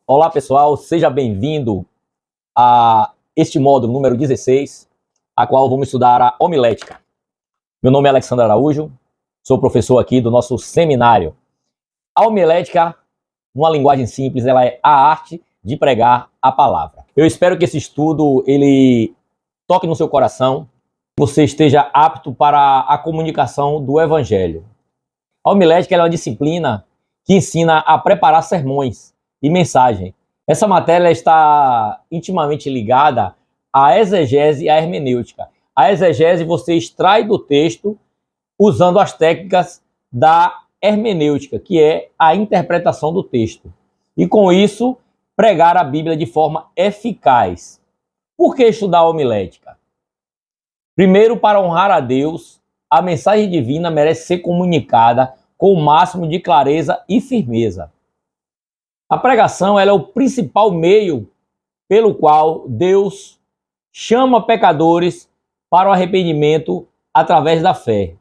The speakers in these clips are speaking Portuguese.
Olá pessoal, seja bem-vindo a este módulo número 16, a qual vamos estudar a homilética. Meu nome é Alexandre Araújo, sou professor aqui do nosso seminário. A homilética, numa linguagem simples, ela é a arte de pregar a palavra. Eu espero que esse estudo ele toque no seu coração, você esteja apto para a comunicação do Evangelho. A homilética é uma disciplina que ensina a preparar sermões e mensagem. Essa matéria está intimamente ligada à exegese e à hermenêutica. A exegese você extrai do texto usando as técnicas da hermenêutica, que é a interpretação do texto. E com isso, pregar a Bíblia de forma eficaz. Por que estudar a homilética? Primeiro, para honrar a Deus, a mensagem divina merece ser comunicada com o máximo de clareza e firmeza. A pregação ela é o principal meio pelo qual Deus chama pecadores para o arrependimento através da fé.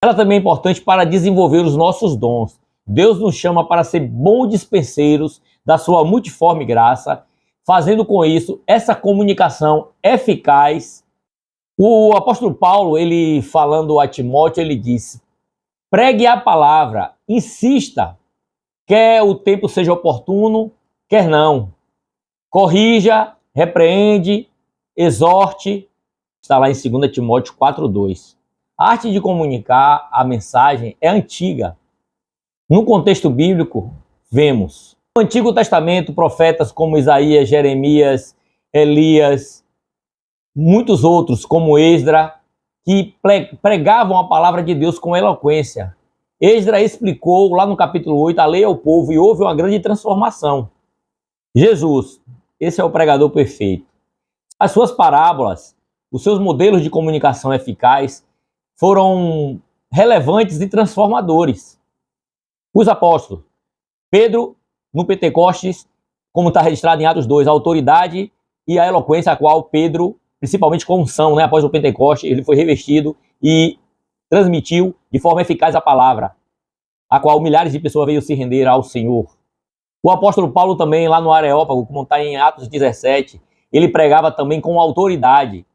Ela também é importante para desenvolver os nossos dons. Deus nos chama para ser bons dispenseiros da sua multiforme graça, fazendo com isso essa comunicação eficaz. O apóstolo Paulo, ele falando a Timóteo, ele disse: pregue a palavra, insista, quer o tempo seja oportuno, quer não. Corrija, repreende, exorte. Está lá em 2 Timóteo 4:2. A arte de comunicar a mensagem é antiga. No contexto bíblico, vemos no Antigo Testamento profetas como Isaías, Jeremias, Elias, muitos outros como Esdra, que pregavam a palavra de Deus com eloquência. Esdra explicou lá no capítulo 8 a lei ao povo e houve uma grande transformação. Jesus, esse é o pregador perfeito. As suas parábolas, os seus modelos de comunicação eficaz foram relevantes e transformadores. Os apóstolos, Pedro, no Pentecostes, como está registrado em Atos 2, a autoridade e a eloquência a qual Pedro, principalmente com unção, após o Pentecostes, ele foi revestido e transmitiu de forma eficaz a palavra, a qual milhares de pessoas veio se render ao Senhor. O apóstolo Paulo também, lá no Areópago, como está em Atos 17, ele pregava também com autoridade.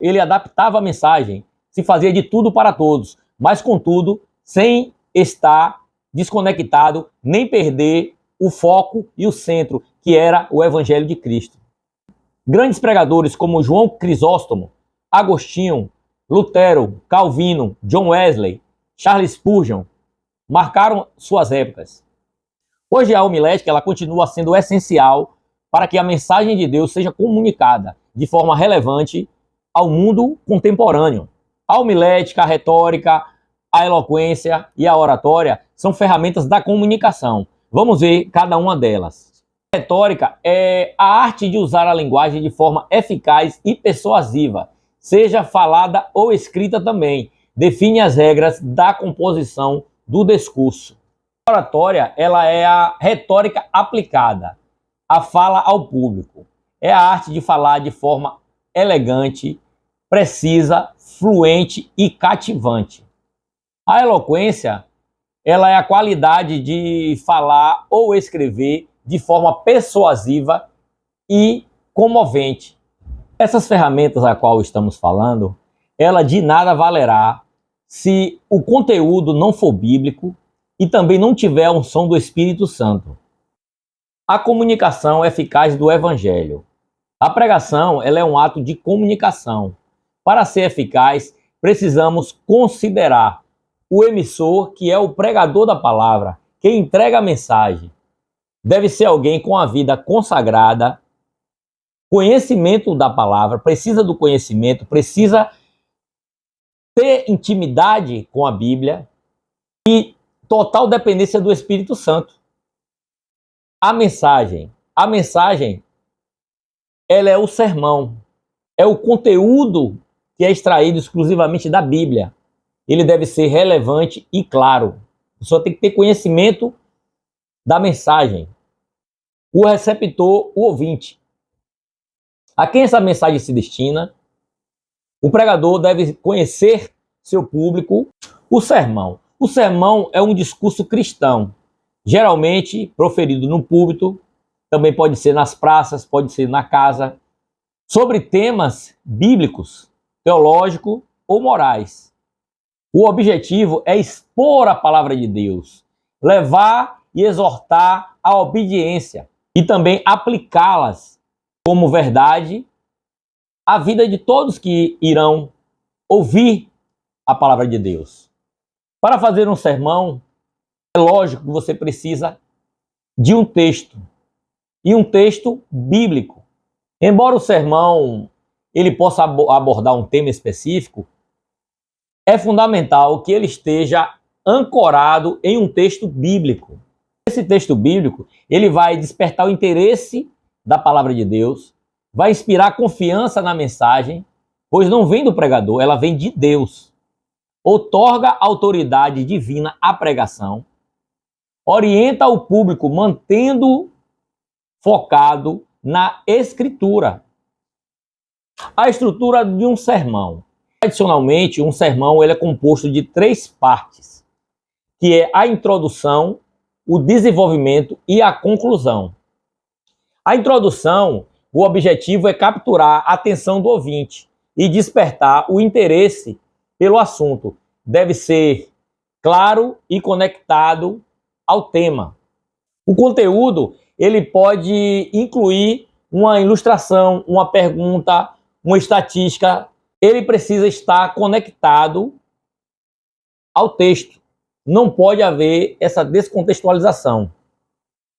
Ele adaptava a mensagem, se fazia de tudo para todos, mas contudo, sem estar desconectado, nem perder o foco e o centro, que era o Evangelho de Cristo. Grandes pregadores como João Crisóstomo, Agostinho, Lutero, Calvino, John Wesley, Charles Spurgeon, marcaram suas épocas. Hoje a homilética ela continua sendo essencial para que a mensagem de Deus seja comunicada de forma relevante ao mundo contemporâneo. A homilética, a retórica, a eloquência e a oratória são ferramentas da comunicação. Vamos ver cada uma delas. A retórica é a arte de usar a linguagem de forma eficaz e persuasiva, seja falada ou escrita também. Define as regras da composição do discurso. A oratória ela é a retórica aplicada, a fala ao público. É a arte de falar de forma elegante, precisa, fluente e cativante. A eloquência ela é a qualidade de falar ou escrever de forma persuasiva e comovente. Essas ferramentas a qual estamos falando, ela de nada valerá se o conteúdo não for bíblico e também não tiver a unção do Espírito Santo. A comunicação eficaz do Evangelho. A pregação ela é um ato de comunicação. Para ser eficaz, precisamos considerar o emissor, que é o pregador da palavra, quem entrega a mensagem. Deve ser alguém com a vida consagrada, conhecimento da palavra, precisa do conhecimento, precisa ter intimidade com a Bíblia e total dependência do Espírito Santo. A mensagem ela é o sermão, é o conteúdo que é extraído exclusivamente da Bíblia. Ele deve ser relevante e claro. A pessoa tem que ter conhecimento da mensagem. O receptor, o ouvinte. A quem essa mensagem se destina? O pregador deve conhecer seu público. O sermão. O sermão é um discurso cristão, geralmente proferido no púlpito, também pode ser nas praças, pode ser na casa, sobre temas bíblicos, teológicos ou morais. O objetivo é expor a palavra de Deus, levar e exortar a obediência e também aplicá-las como verdade à vida de todos que irão ouvir a palavra de Deus. Para fazer um sermão, é lógico que você precisa de um texto, e um texto bíblico. Embora o sermão ele possa abordar um tema específico, é fundamental que ele esteja ancorado em um texto bíblico. Esse texto bíblico, ele vai despertar o interesse da palavra de Deus, vai inspirar confiança na mensagem, pois não vem do pregador, ela vem de Deus. Outorga autoridade divina à pregação, orienta o público mantendo focado na escritura. A estrutura de um sermão. Tradicionalmente, um sermão ele é composto de 3 partes, que é a introdução, o desenvolvimento e a conclusão. A introdução, o objetivo é capturar a atenção do ouvinte e despertar o interesse pelo assunto. Deve ser claro e conectado ao tema. O conteúdo, ele pode incluir uma ilustração, uma pergunta, uma estatística. Ele precisa estar conectado ao texto. Não pode haver essa descontextualização.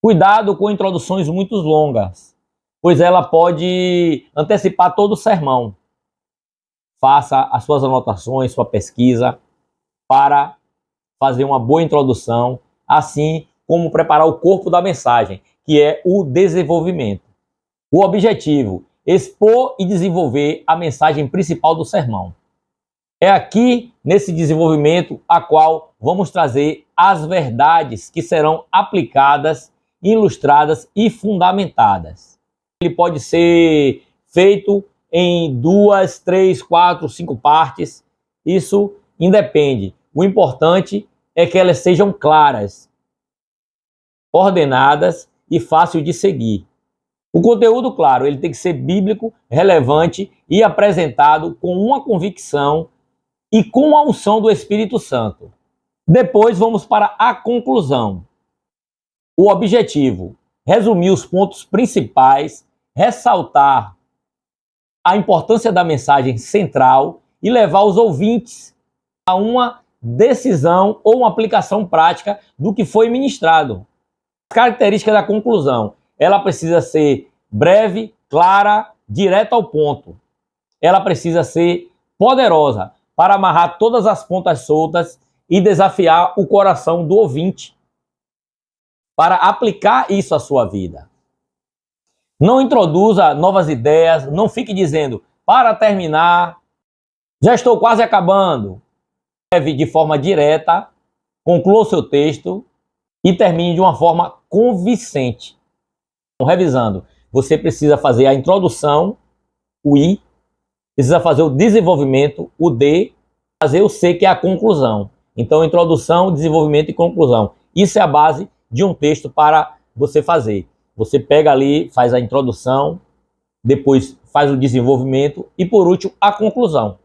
Cuidado com introduções muito longas, pois ela pode antecipar todo o sermão. Faça as suas anotações, sua pesquisa, para fazer uma boa introdução, assim como preparar o corpo da mensagem, que é o desenvolvimento. O objetivo, expor e desenvolver a mensagem principal do sermão. É aqui, nesse desenvolvimento, a qual vamos trazer as verdades que serão aplicadas, ilustradas e fundamentadas. Ele pode ser feito em 2, 3, 4, 5 partes. Isso independe. O importante é que elas sejam claras, ordenadas e fácil de seguir. O conteúdo, claro, ele tem que ser bíblico, relevante e apresentado com uma convicção e com a unção do Espírito Santo. Depois vamos para a conclusão. O objetivo, resumir os pontos principais, ressaltar a importância da mensagem central e levar os ouvintes a uma decisão ou uma aplicação prática do que foi ministrado. As características da conclusão, ela precisa ser breve, clara, direta ao ponto. Ela precisa ser poderosa para amarrar todas as pontas soltas e desafiar o coração do ouvinte para aplicar isso à sua vida. Não introduza novas ideias, não fique dizendo, para terminar, já estou quase acabando. Leve de forma direta, conclua o seu texto e termine de uma forma convincente. Então, revisando, você precisa fazer a introdução, o I, precisa fazer o desenvolvimento, o D, fazer o C, que é a conclusão. Então, introdução, desenvolvimento e conclusão. Isso é a base de um texto para você fazer. Você pega ali, faz a introdução, depois faz o desenvolvimento e, por último, a conclusão.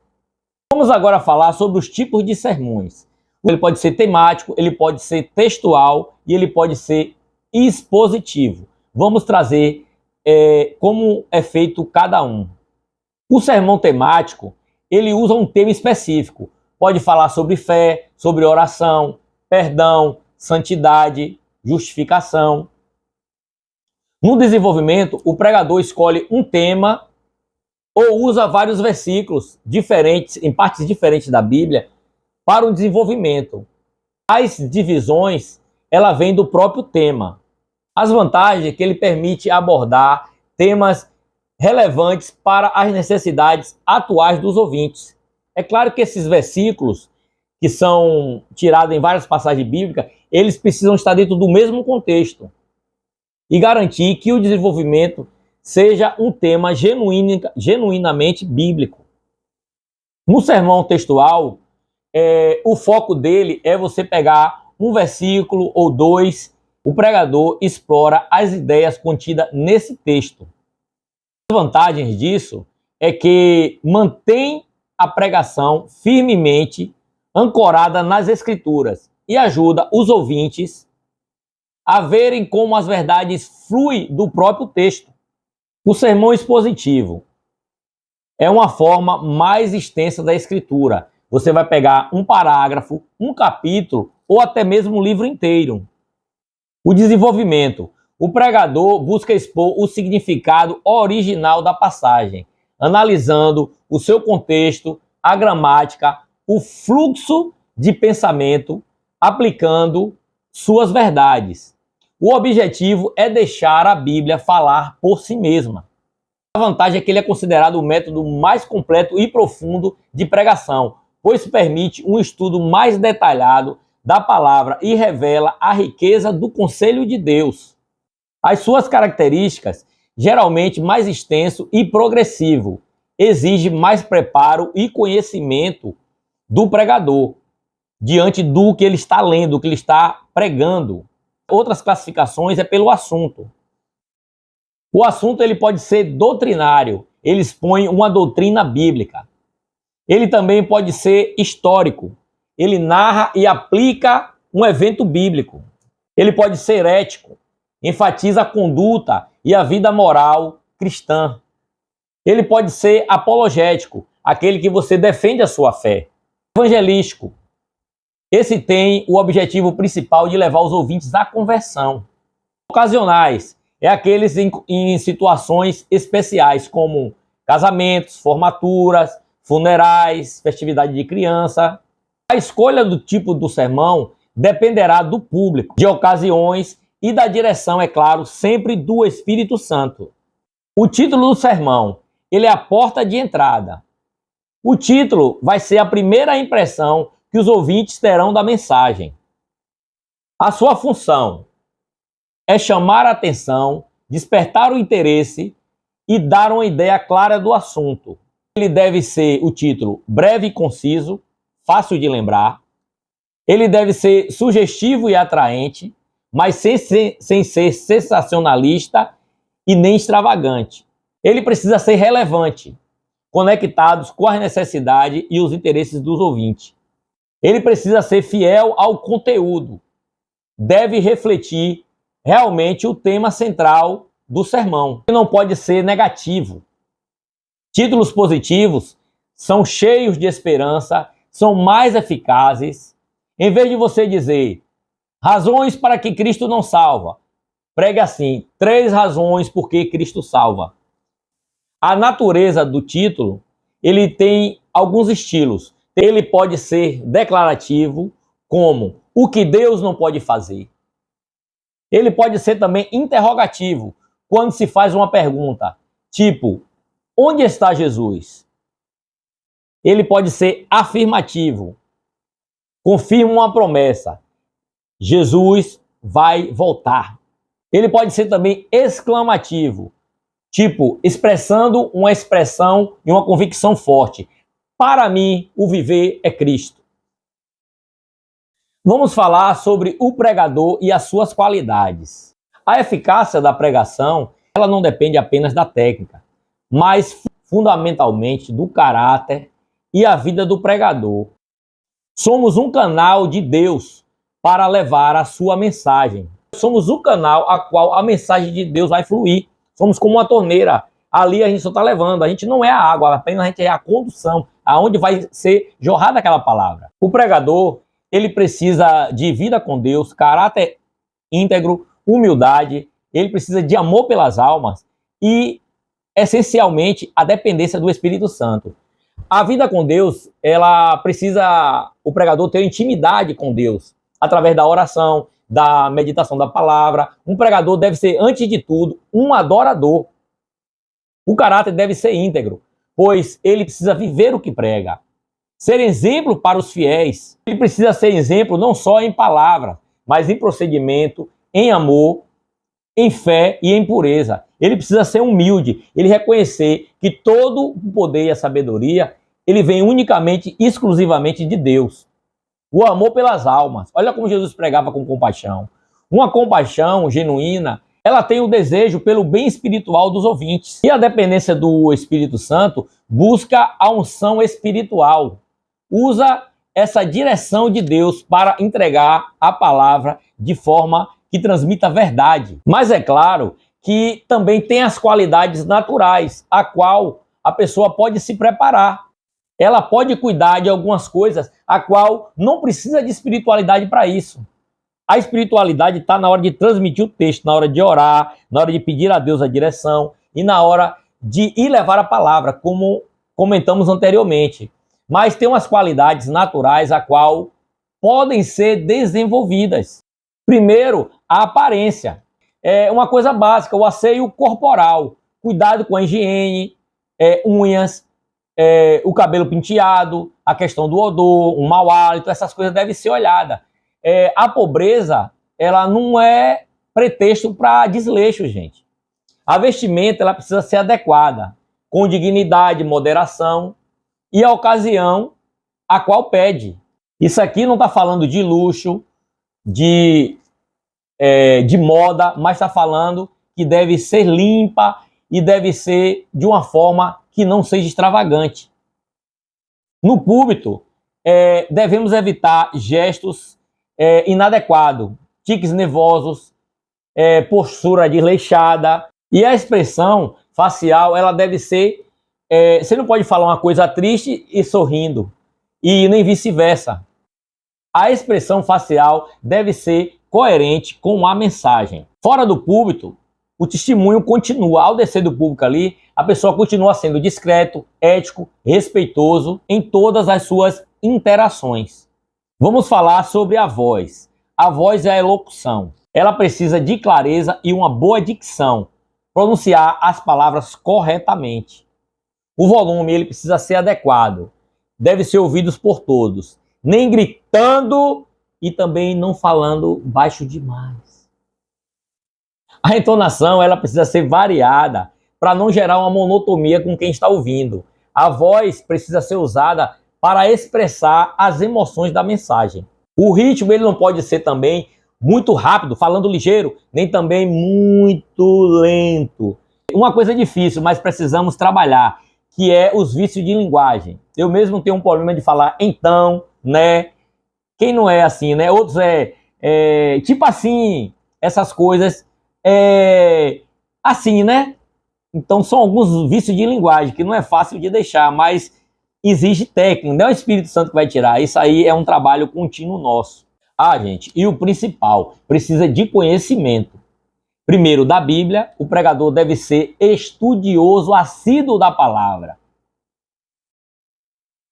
Vamos agora falar sobre os tipos de sermões. Ele pode ser temático, ele pode ser textual e ele pode ser expositivo. Vamos trazer como é feito cada um. O sermão temático, ele usa um tema específico. Pode falar sobre fé, sobre oração, perdão, santidade, justificação. No desenvolvimento, o pregador escolhe um tema ou usa vários versículos diferentes, em partes diferentes da Bíblia, para o desenvolvimento. As divisões, ela vem do próprio tema. As vantagens é que ele permite abordar temas relevantes para as necessidades atuais dos ouvintes. É claro que esses versículos, que são tirados em várias passagens bíblicas, eles precisam estar dentro do mesmo contexto e garantir que o desenvolvimento seja um tema genuinamente bíblico. No sermão textual, o foco dele é você pegar um versículo ou dois o pregador explora as ideias contidas nesse texto. As vantagens disso é que mantém a pregação firmemente ancorada nas Escrituras e ajuda os ouvintes a verem como as verdades fluem do próprio texto. O sermão expositivo é uma forma mais extensa da Escritura. Você vai pegar um parágrafo, um capítulo ou até mesmo um livro inteiro. O desenvolvimento. O pregador busca expor o significado original da passagem, analisando o seu contexto, a gramática, o fluxo de pensamento, aplicando suas verdades. O objetivo é deixar a Bíblia falar por si mesma. A vantagem é que ele é considerado o método mais completo e profundo de pregação, pois permite um estudo mais detalhado da palavra e revela a riqueza do conselho de Deus. As suas características, geralmente mais extenso e progressivo, exige mais preparo e conhecimento do pregador diante do que ele está lendo, do que ele está pregando. Outras classificações é pelo assunto. O assunto ele pode ser doutrinário, ele expõe uma doutrina bíblica. Ele também pode ser histórico, ele narra e aplica um evento bíblico. Ele pode ser ético, enfatiza a conduta e a vida moral cristã. Ele pode ser apologético, aquele que você defende a sua fé. Evangelístico, esse tem o objetivo principal de levar os ouvintes à conversão. Ocasionais, é aqueles em situações especiais, como casamentos, formaturas, funerais, festividade de criança. A escolha do tipo do sermão dependerá do público, de ocasiões e da direção, é claro, sempre do Espírito Santo. O título do sermão, ele é a porta de entrada. O título vai ser a primeira impressão que os ouvintes terão da mensagem. A sua função é chamar a atenção, despertar o interesse e dar uma ideia clara do assunto. Ele deve ser o título breve e conciso, fácil de lembrar. Ele deve ser sugestivo e atraente, mas sem ser sensacionalista e nem extravagante. Ele precisa ser relevante, conectados com as necessidades e os interesses dos ouvintes. Ele precisa ser fiel ao conteúdo, deve refletir realmente o tema central do sermão. Ele não pode ser negativo. Títulos positivos são cheios de esperança, são mais eficazes. Em vez de você dizer razões para que Cristo não salva, pregue assim: 3 razões por que Cristo salva. A natureza do título, ele tem alguns estilos. Ele pode ser declarativo, como o que Deus não pode fazer. Ele pode ser também interrogativo, quando se faz uma pergunta, tipo, onde está Jesus? Ele pode ser afirmativo, confirma uma promessa, Jesus vai voltar. Ele pode ser também exclamativo, tipo, expressando uma expressão e uma convicção forte. Para mim, o viver é Cristo. Vamos falar sobre o pregador e as suas qualidades. A eficácia da pregação, ela não depende apenas da técnica, mas fundamentalmente do caráter e a vida do pregador. Somos um canal de Deus para levar a sua mensagem. Somos o canal a qual a mensagem de Deus vai fluir. Somos como uma torneira. Ali a gente só está levando. A gente não é a água, apenas a gente é a condução, aonde vai ser jorrada aquela palavra. O pregador, ele precisa de vida com Deus, caráter íntegro, humildade, ele precisa de amor pelas almas e, essencialmente, a dependência do Espírito Santo. A vida com Deus, ela precisa, o pregador ter intimidade com Deus, através da oração, da meditação da palavra. Um pregador deve ser, antes de tudo, um adorador. O caráter deve ser íntegro, pois ele precisa viver o que prega. Ser exemplo para os fiéis. Ele precisa ser exemplo não só em palavra, mas em procedimento, em amor, em fé e em pureza. Ele precisa ser humilde, ele reconhecer que todo o poder e a sabedoria, ele vem unicamente, exclusivamente de Deus. O amor pelas almas. Olha como Jesus pregava com compaixão. Uma compaixão genuína, ela tem o desejo pelo bem espiritual dos ouvintes. E a dependência do Espírito Santo busca a unção espiritual. Usa essa direção de Deus para entregar a palavra de forma que transmita a verdade. Mas é claro que também tem as qualidades naturais, a qual a pessoa pode se preparar. Ela pode cuidar de algumas coisas, a qual não precisa de espiritualidade para isso. A espiritualidade está na hora de transmitir o texto, na hora de orar, na hora de pedir a Deus a direção e na hora de ir levar a palavra, como comentamos anteriormente. Mas tem umas qualidades naturais a qual podem ser desenvolvidas. Primeiro, a aparência. É uma coisa básica, o asseio corporal. Cuidado com a higiene, unhas, o cabelo penteado, a questão do odor, um mau hálito, essas coisas devem ser olhadas. A pobreza, ela não é pretexto para desleixo, gente. A vestimenta, ela precisa ser adequada, com dignidade, moderação e a ocasião a qual pede. Isso aqui não está falando de luxo, de moda, mas está falando que deve ser limpa e deve ser de uma forma que não seja extravagante. No púlpito, devemos evitar gestos inadequados, tiques nervosos, postura desleixada, e a expressão facial, ela deve ser, você não pode falar uma coisa triste e sorrindo, e nem vice-versa. A expressão facial deve ser coerente com a mensagem. Fora do púlpito, o testemunho continua. Ao descer do público ali, a pessoa continua sendo discreto, ético, respeitoso em todas as suas interações. Vamos falar sobre a voz. A voz é a elocução. Ela precisa de clareza e uma boa dicção. Pronunciar as palavras corretamente. O volume ele precisa ser adequado. Deve ser ouvido por todos. Nem gritando e também não falando baixo demais. A entonação ela precisa ser variada para não gerar uma monotonia com quem está ouvindo. A voz precisa ser usada para expressar as emoções da mensagem. O ritmo ele não pode ser também muito rápido, falando ligeiro, nem também muito lento. Uma coisa difícil, mas precisamos trabalhar, que é os vícios de linguagem. Eu mesmo tenho um problema de falar então, né? Quem não é assim, né? Outros tipo assim, essas coisas assim, né? Então são alguns vícios de linguagem que não é fácil de deixar, mas exige técnica, não é o Espírito Santo que vai tirar. Isso aí é um trabalho contínuo nosso. Gente, e o principal, precisa de conhecimento. Primeiro, da Bíblia, o pregador deve ser estudioso, assíduo da palavra.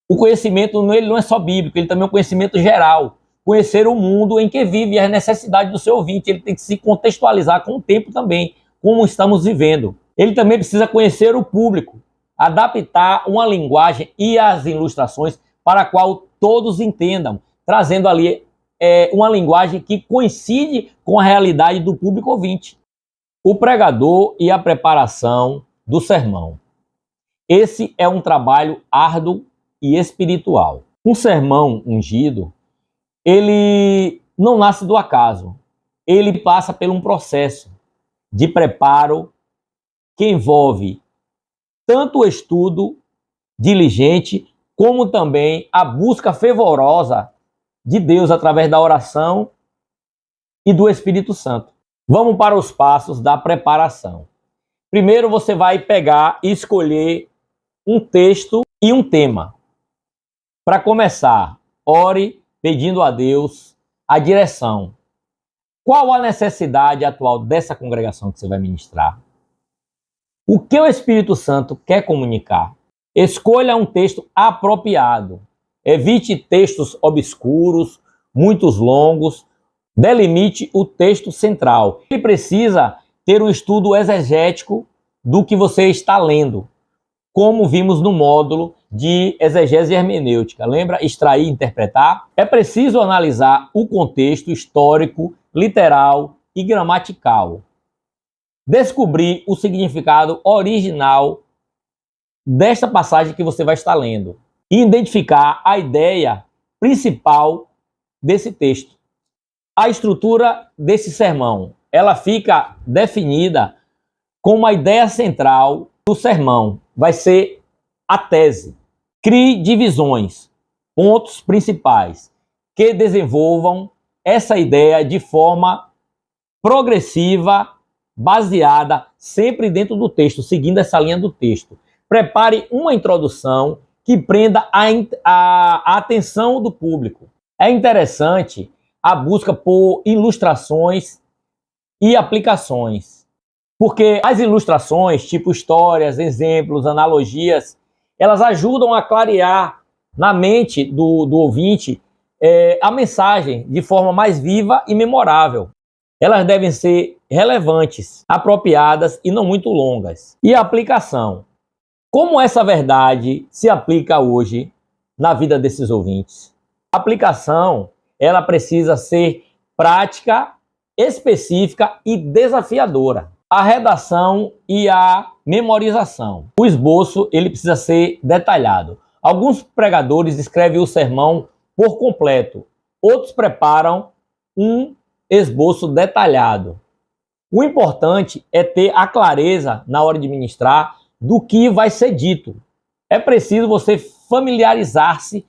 O conhecimento ele não é só bíblico, ele também é um conhecimento geral. Conhecer o mundo em que vive e as necessidades do seu ouvinte. Ele tem que se contextualizar com o tempo também, como estamos vivendo. Ele também precisa conhecer o público, adaptar uma linguagem e as ilustrações para a qual todos entendam, trazendo ali uma linguagem que coincide com a realidade do público ouvinte. O pregador e a preparação do sermão. Esse é um trabalho árduo e espiritual. Um sermão ungido, ele não nasce do acaso. Ele passa por um processo de preparo que envolve tanto o estudo diligente, como também a busca fervorosa de Deus através da oração e do Espírito Santo. Vamos para os passos da preparação. Primeiro você vai pegar e escolher um texto e um tema. Para começar, ore pedindo a Deus a direção. Qual a necessidade atual dessa congregação que você vai ministrar? O que o Espírito Santo quer comunicar? Escolha um texto apropriado. Evite textos obscuros, muitos longos. Delimite o texto central. Ele precisa ter um estudo exegético do que você está lendo, como vimos no módulo de exegese e hermenêutica. Lembra? Extrair e interpretar? É preciso analisar o contexto histórico, literal e gramatical. Descobrir o significado original desta passagem que você vai estar lendo. E identificar a ideia principal desse texto. A estrutura desse sermão, ela fica definida com uma ideia central do sermão. Vai ser a tese. Crie divisões, pontos principais, que desenvolvam essa ideia de forma progressiva, baseada sempre dentro do texto, seguindo essa linha do texto. Prepare uma introdução que prenda a atenção do público. É interessante a busca por ilustrações e aplicações, porque as ilustrações, tipo histórias, exemplos, analogias, elas ajudam a clarear na mente do ouvinte a mensagem de forma mais viva e memorável. Elas devem ser relevantes, apropriadas e não muito longas. E a aplicação. Como essa verdade se aplica hoje na vida desses ouvintes? A aplicação, ela precisa ser prática, específica e desafiadora. A redação e a memorização. O esboço, ele precisa ser detalhado. Alguns pregadores escrevem o sermão por completo. Outros preparam um esboço detalhado. O importante é ter a clareza na hora de ministrar do que vai ser dito. É preciso você familiarizar-se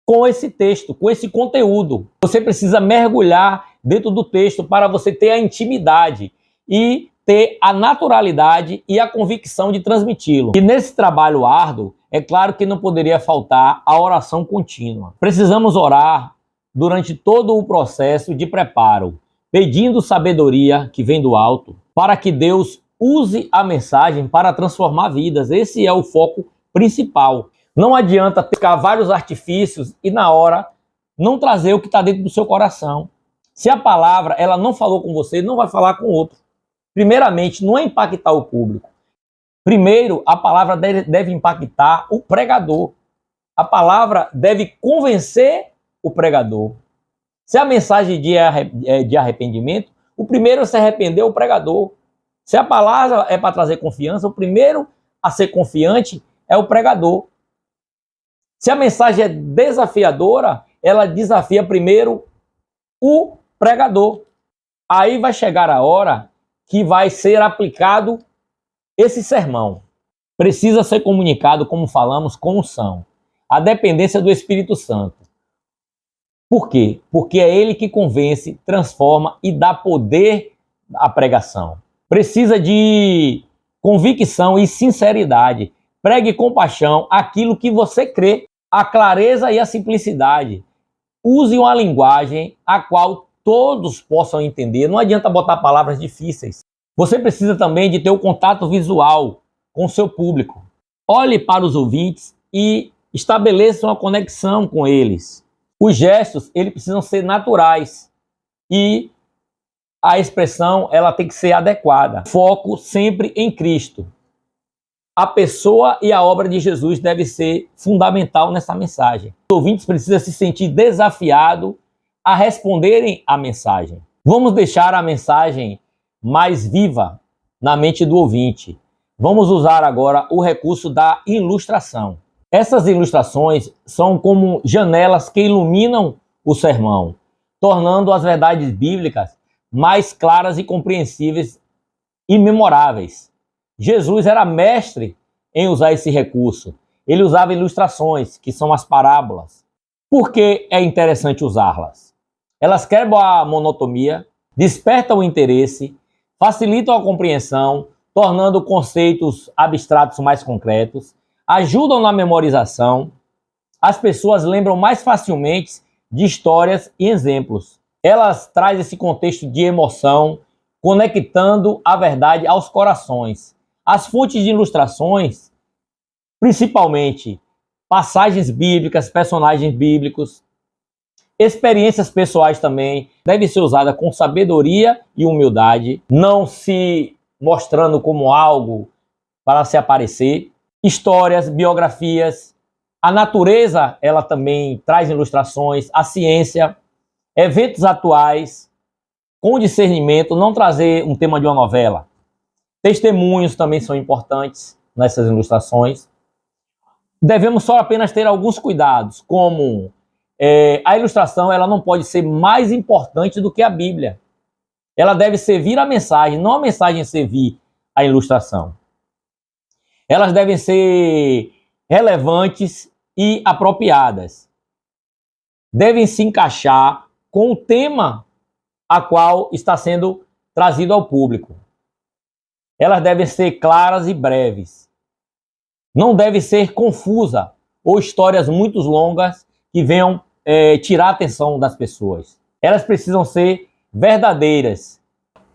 com esse texto, com esse conteúdo. Você precisa mergulhar dentro do texto para você ter a intimidade e ter a naturalidade e a convicção de transmiti-lo. E nesse trabalho árduo, é claro que não poderia faltar a oração contínua. Precisamos orar durante todo o processo de preparo, pedindo sabedoria que vem do alto, para que Deus use a mensagem para transformar vidas. Esse é o foco principal. Não adianta ficar vários artifícios e na hora não trazer o que está dentro do seu coração. Se a palavra ela não falou com você, não vai falar com outro. Primeiramente, não é impactar o público. Primeiro, a palavra deve impactar o pregador. A palavra deve convencer o pregador. Se a mensagem é de arrependimento, o primeiro a se arrepender é o pregador. Se a palavra é para trazer confiança, o primeiro a ser confiante é o pregador. Se a mensagem é desafiadora, ela desafia primeiro o pregador. Aí vai chegar a hora que vai ser aplicado esse sermão. Precisa ser comunicado, como falamos, com unção. A dependência do Espírito Santo. Por quê? Porque é ele que convence, transforma e dá poder à pregação. Precisa de convicção e sinceridade. Pregue com paixão aquilo que você crê. A clareza e a simplicidade. Use uma linguagem a qual todos possam entender. Não adianta botar palavras difíceis. Você precisa também de ter o contato visual com o seu público. Olhe para os ouvintes e estabeleça uma conexão com eles. Os gestos, eles precisam ser naturais e a expressão, ela tem que ser adequada. Foco sempre em Cristo. A pessoa e a obra de Jesus deve ser fundamental nessa mensagem. Os ouvintes precisam se sentir desafiados a responderem à mensagem. Vamos deixar a mensagem mais viva na mente do ouvinte. Vamos usar agora o recurso da ilustração. Essas ilustrações são como janelas que iluminam o sermão, tornando as verdades bíblicas mais claras e compreensíveis e memoráveis. Jesus era mestre em usar esse recurso. Ele usava ilustrações, que são as parábolas. Por que é interessante usá-las? Elas quebram a monotonia, despertam o interesse, facilitam a compreensão, tornando conceitos abstratos mais concretos, ajudam na memorização. As pessoas lembram mais facilmente de histórias e exemplos. Elas trazem esse contexto de emoção, conectando a verdade aos corações. As fontes de ilustrações, principalmente passagens bíblicas, personagens bíblicos, experiências pessoais também, devem ser usadas com sabedoria e humildade, não se mostrando como algo para se aparecer. Histórias, biografias, a natureza, ela também traz ilustrações, a ciência, eventos atuais, com discernimento, não trazer um tema de uma novela. Testemunhos também são importantes nessas ilustrações. Devemos só apenas ter alguns cuidados, como a ilustração ela não pode ser mais importante do que a Bíblia. Ela deve servir a mensagem, não a mensagem servir a ilustração. Elas devem ser relevantes e apropriadas. Devem se encaixar com o tema a qual está sendo trazido ao público. Elas devem ser claras e breves. Não deve ser confusa ou histórias muito longas que venham tirar a atenção das pessoas. Elas precisam ser verdadeiras.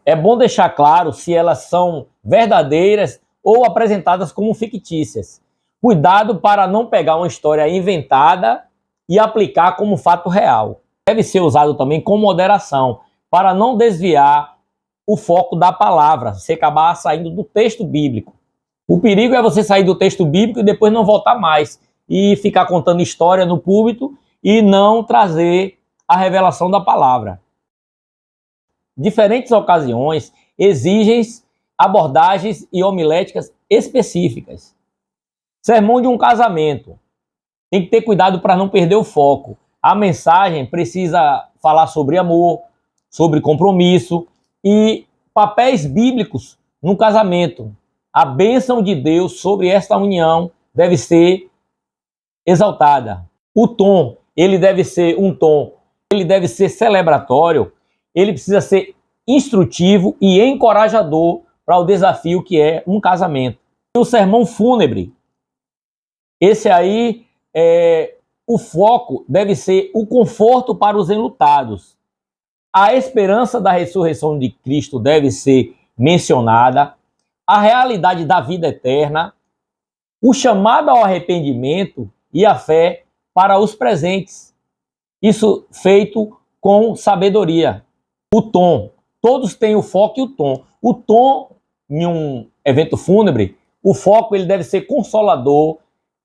É bom deixar claro se elas são verdadeiras ou apresentadas como fictícias. Cuidado para não pegar uma história inventada e aplicar como fato real. Deve ser usado também com moderação, para não desviar o foco da palavra, se acabar saindo do texto bíblico. O perigo é você sair do texto bíblico e depois não voltar mais e ficar contando história no púlpito e não trazer a revelação da palavra. Diferentes ocasiões exigem abordagens e homiléticas específicas. Sermão de um casamento. Tem que ter cuidado para não perder o foco. A mensagem precisa falar sobre amor, sobre compromisso e papéis bíblicos no casamento. A bênção de Deus sobre esta união deve ser exaltada. O tom, ele deve ser celebratório, ele precisa ser instrutivo e encorajador para o desafio que é um casamento. O sermão fúnebre, esse aí, o foco deve ser o conforto para os enlutados. A esperança da ressurreição de Cristo deve ser mencionada, a realidade da vida eterna, o chamado ao arrependimento e a fé para os presentes. Isso feito com sabedoria. O tom, todos têm o foco e o tom. O tom, em um evento fúnebre, o foco ele deve ser consolador,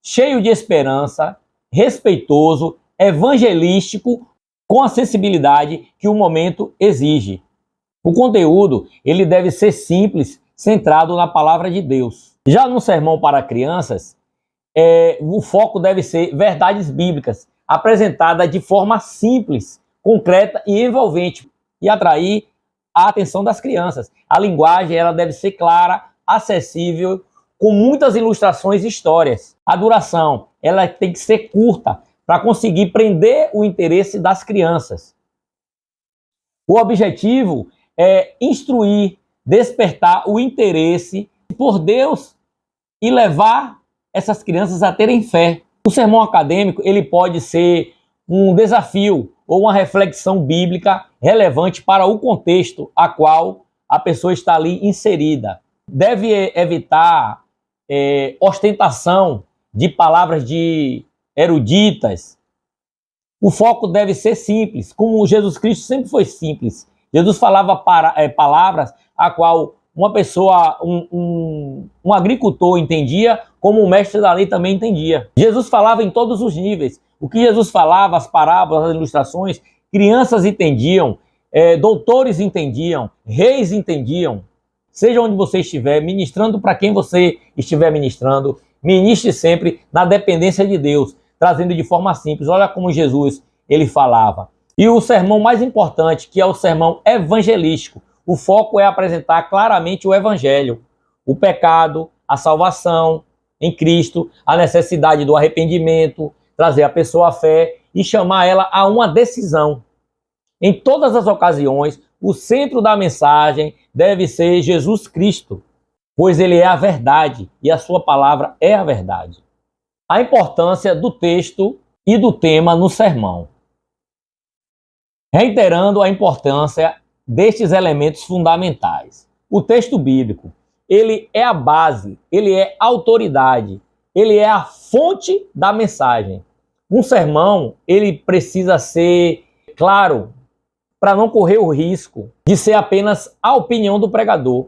cheio de esperança, respeitoso, evangelístico, com a sensibilidade que o momento exige. O conteúdo ele deve ser simples, centrado na palavra de Deus. Já no sermão para crianças, o foco deve ser verdades bíblicas, apresentadas de forma simples, concreta e envolvente, e atrair a atenção das crianças. A linguagem ela deve ser clara, acessível, com muitas ilustrações e histórias. A duração ela tem que ser curta para conseguir prender o interesse das crianças. O objetivo é instruir, despertar o interesse por Deus e levar essas crianças a terem fé. O sermão acadêmico ele pode ser um desafio ou uma reflexão bíblica relevante para o contexto a qual a pessoa está ali inserida. Deve evitar ostentação de palavras de eruditas. O foco deve ser simples, como Jesus Cristo sempre foi simples. Jesus falava palavras a qual uma pessoa, um agricultor entendia, como o mestre da lei também entendia. Jesus falava em todos os níveis. O que Jesus falava, as parábolas, as ilustrações, crianças entendiam, doutores entendiam, reis entendiam. Seja onde você estiver, ministrando para quem você estiver ministrando, ministre sempre na dependência de Deus, trazendo de forma simples. Olha como Jesus ele falava. E o sermão mais importante, que é o sermão evangelístico. O foco é apresentar claramente o evangelho, o pecado, a salvação em Cristo, a necessidade do arrependimento, trazer a pessoa à fé e chamar ela a uma decisão. Em todas as ocasiões, o centro da mensagem deve ser Jesus Cristo, pois ele é a verdade e a sua palavra é a verdade. A importância do texto e do tema no sermão. Reiterando a importância destes elementos fundamentais. O texto bíblico, ele é a base, ele é a autoridade, ele é a fonte da mensagem. Um sermão, ele precisa ser claro para não correr o risco de ser apenas a opinião do pregador.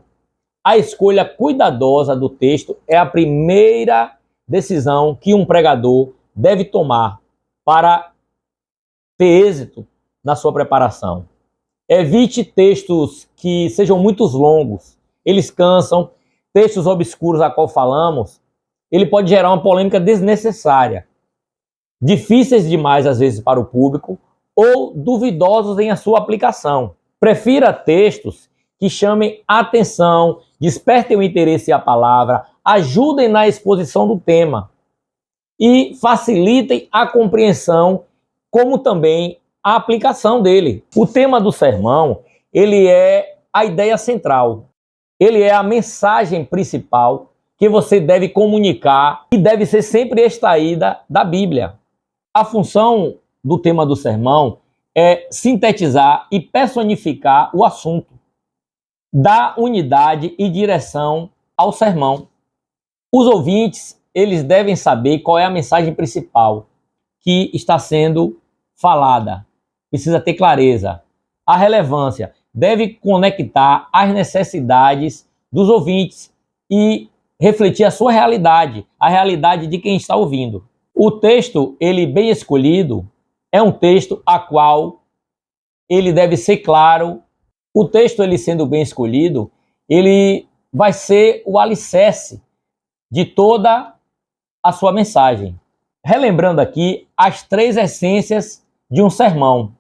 A escolha cuidadosa do texto é a primeira decisão que um pregador deve tomar para ter êxito na sua preparação. Evite textos que sejam muito longos, eles cansam. Textos obscuros a qual falamos, ele pode gerar uma polêmica desnecessária. difíceis demais às vezes para o público ou duvidosos em a sua aplicação. Prefira textos que chamem a atenção, despertem o interesse à palavra, ajudem na exposição do tema e facilitem a compreensão, como também a aplicação dele. O tema do sermão, ele é a ideia central. Ele é a mensagem principal que você deve comunicar e deve ser sempre extraída da Bíblia. A função do tema do sermão é sintetizar e personificar o assunto, dar unidade e direção ao sermão. Os ouvintes, eles devem saber qual é a mensagem principal que está sendo falada. Precisa ter clareza. A relevância deve conectar as necessidades dos ouvintes e refletir a sua realidade, a realidade de quem está ouvindo. O texto, ele bem escolhido, é um texto a qual ele deve ser claro. O texto, ele sendo bem escolhido, ele vai ser o alicerce de toda a sua mensagem. Relembrando aqui as 3 essências de um sermão.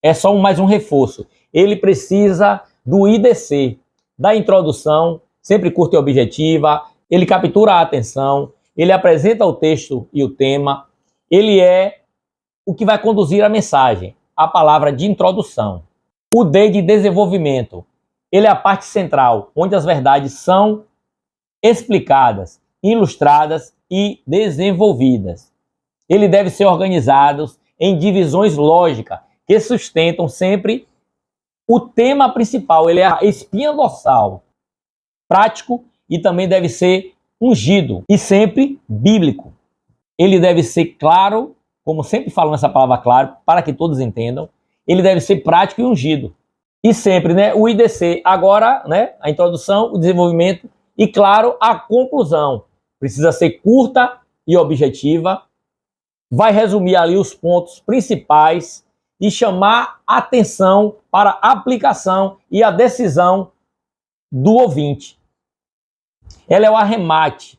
É só mais um reforço. Ele precisa do IDC, da introdução, sempre curta e objetiva, ele captura a atenção, ele apresenta o texto e o tema, ele é o que vai conduzir a mensagem, a palavra de introdução. O D de desenvolvimento, ele é a parte central, onde as verdades são explicadas, ilustradas e desenvolvidas. Ele deve ser organizado em divisões lógicas, que sustentam sempre o tema principal. Ele é a espinha dorsal, prático e também deve ser ungido e sempre bíblico. Ele deve ser claro, como sempre falo nessa palavra claro, para que todos entendam. Ele deve ser prático e ungido. E sempre, o IDC. Agora, a introdução, o desenvolvimento e, claro, a conclusão. Precisa ser curta e objetiva. Vai resumir ali os pontos principais e chamar atenção para a aplicação e a decisão do ouvinte. Ela é o arremate,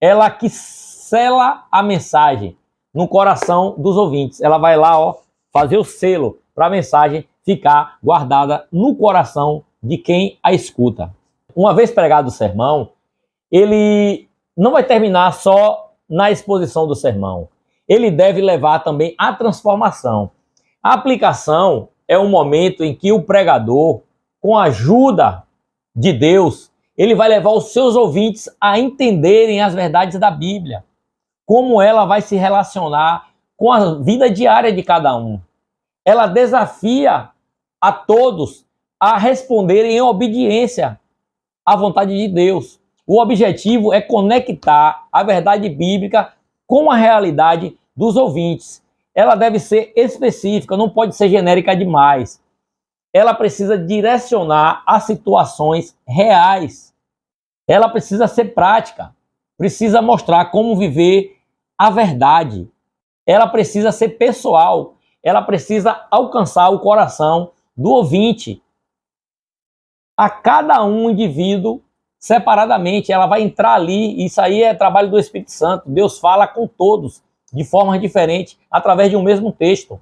ela que sela a mensagem no coração dos ouvintes. Ela vai lá, fazer o selo para a mensagem ficar guardada no coração de quem a escuta. Uma vez pregado o sermão, ele não vai terminar só na exposição do sermão. Ele deve levar também à transformação. A aplicação é um momento em que o pregador, com a ajuda de Deus, ele vai levar os seus ouvintes a entenderem as verdades da Bíblia, como ela vai se relacionar com a vida diária de cada um. Ela desafia a todos a responderem em obediência à vontade de Deus. O objetivo é conectar a verdade bíblica com a realidade dos ouvintes. Ela deve ser específica, não pode ser genérica demais. Ela precisa direcionar a situações reais. Ela precisa ser prática, precisa mostrar como viver a verdade. Ela precisa ser pessoal, ela precisa alcançar o coração do ouvinte. A cada um indivíduo, separadamente, ela vai entrar ali, isso aí é trabalho do Espírito Santo. Deus fala com todos, de forma diferente, através de um mesmo texto.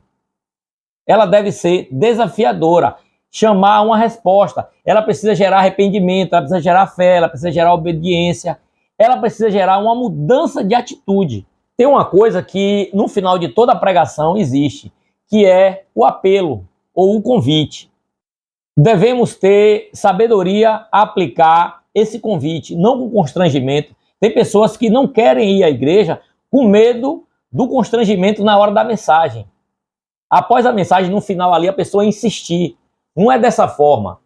Ela deve ser desafiadora, chamar uma resposta. Ela precisa gerar arrependimento, ela precisa gerar fé, ela precisa gerar obediência, ela precisa gerar uma mudança de atitude. Tem uma coisa que no final de toda a pregação existe, que é o apelo ou o convite. Devemos ter sabedoria a aplicar esse convite, não com constrangimento. Tem pessoas que não querem ir à igreja com medo do constrangimento na hora da mensagem. Após a mensagem, no final ali, a pessoa insistir. Não é dessa forma.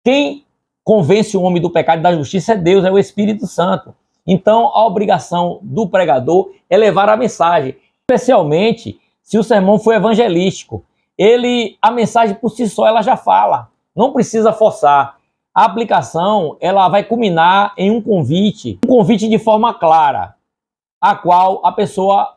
Quem convence o homem do pecado e da justiça é Deus, é o Espírito Santo. Então, a obrigação do pregador é levar a mensagem, especialmente se o sermão for evangelístico. A mensagem por si só, ela já fala. Não precisa forçar. A aplicação, ela vai culminar em um convite de forma clara, a qual a pessoa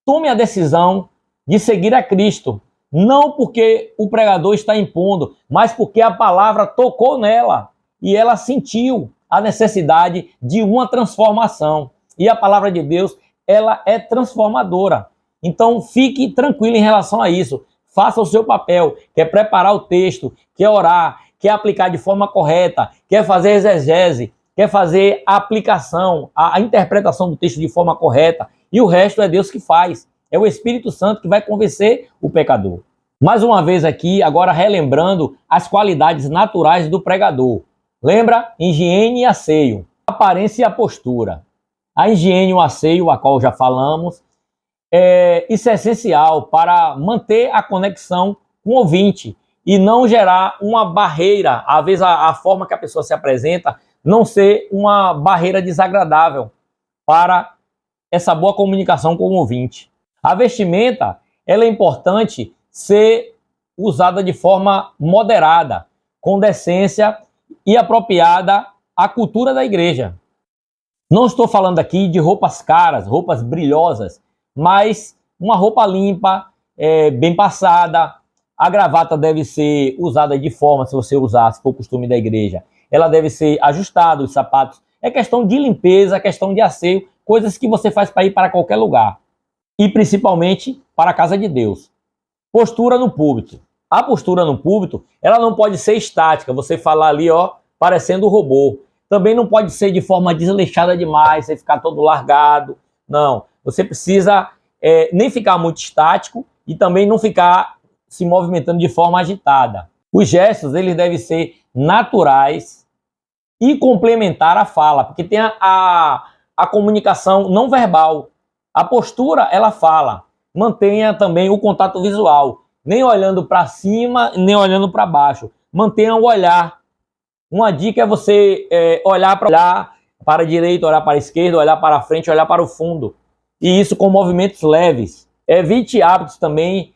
tome a decisão de seguir a Cristo. Não porque o pregador está impondo, mas porque a palavra tocou nela e ela sentiu a necessidade de uma transformação. E a palavra de Deus ela é transformadora. Então, fique tranquilo em relação a isso. Faça o seu papel, quer preparar o texto, quer orar, quer aplicar de forma correta, quer fazer exegese, quer fazer a aplicação, a interpretação do texto de forma correta, e o resto é Deus que faz. É o Espírito Santo que vai convencer o pecador. Mais uma vez aqui, agora relembrando as qualidades naturais do pregador. Lembra? Higiene e asseio, aparência e a postura. A higiene e o asseio, a qual já falamos, isso é essencial para manter a conexão com o ouvinte e não gerar uma barreira, às vezes a forma que a pessoa se apresenta não ser uma barreira desagradável para essa boa comunicação com o ouvinte. A vestimenta, ela é importante ser usada de forma moderada, com decência e apropriada à cultura da igreja. Não estou falando aqui de roupas caras, roupas brilhosas, mas uma roupa limpa, bem passada. A gravata deve ser usada de forma, se você usar, se for o costume da igreja, ela deve ser ajustada, os sapatos. É questão de limpeza, questão de asseio, coisas que você faz para ir para qualquer lugar. E principalmente para a casa de Deus. Postura no púlpito. A postura no púlpito, ela não pode ser estática, você falar ali, ó, parecendo um robô. Também não pode ser de forma desleixada demais, você ficar todo largado. Não, você precisa nem ficar muito estático e também não ficar se movimentando de forma agitada. Os gestos, eles devem ser naturais e complementar a fala, porque tem a comunicação não verbal. A postura, ela fala. Mantenha também o contato visual, nem olhando para cima, nem olhando para baixo. Mantenha o olhar. Uma dica é você olhar para a direita, olhar para a esquerda, olhar para a frente, olhar para o fundo. E isso com movimentos leves. Evite hábitos também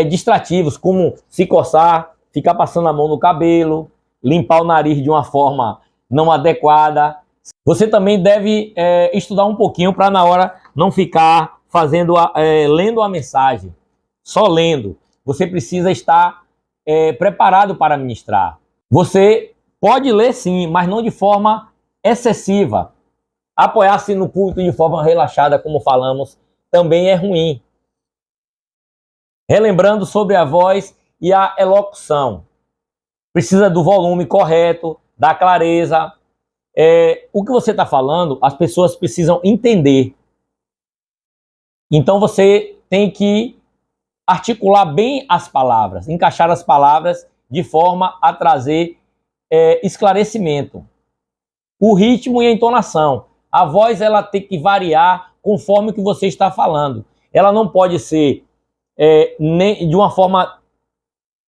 distrativos, como se coçar, ficar passando a mão no cabelo, limpar o nariz de uma forma não adequada. Você também deve estudar um pouquinho para na hora não ficar lendo a mensagem, só lendo. Você precisa estar preparado para ministrar. Você pode ler sim, mas não de forma excessiva. Apoiar-se no púlpito de forma relaxada, como falamos, também é ruim. Relembrando sobre a voz e a elocução. Precisa do volume correto, da clareza. O que você está falando, as pessoas precisam entender. Então você tem que articular bem as palavras, encaixar as palavras de forma a trazer esclarecimento. O ritmo e a entonação. A voz ela tem que variar conforme o que você está falando. Ela não pode ser nem de uma forma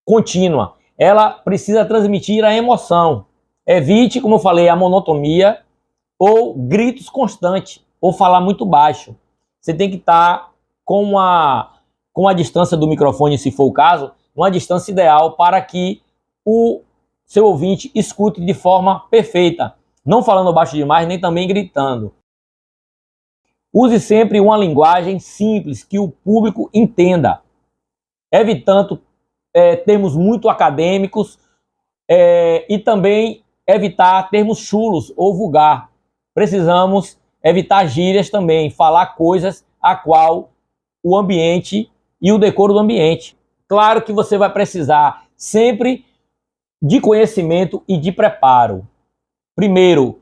contínua. Ela precisa transmitir a emoção. Evite, como eu falei, a monotonia ou gritos constantes ou falar muito baixo. Você tem que estar com a distância do microfone, se for o caso, uma distância ideal para que o seu ouvinte escute de forma perfeita, não falando baixo demais, nem também gritando. Use sempre uma linguagem simples que o público entenda, evitando termos muito acadêmicos e também evitar termos chulos ou vulgar. Precisamos evitar gírias também, falar coisas a qual o ambiente e o decoro do ambiente. Claro que você vai precisar sempre de conhecimento e de preparo. Primeiro,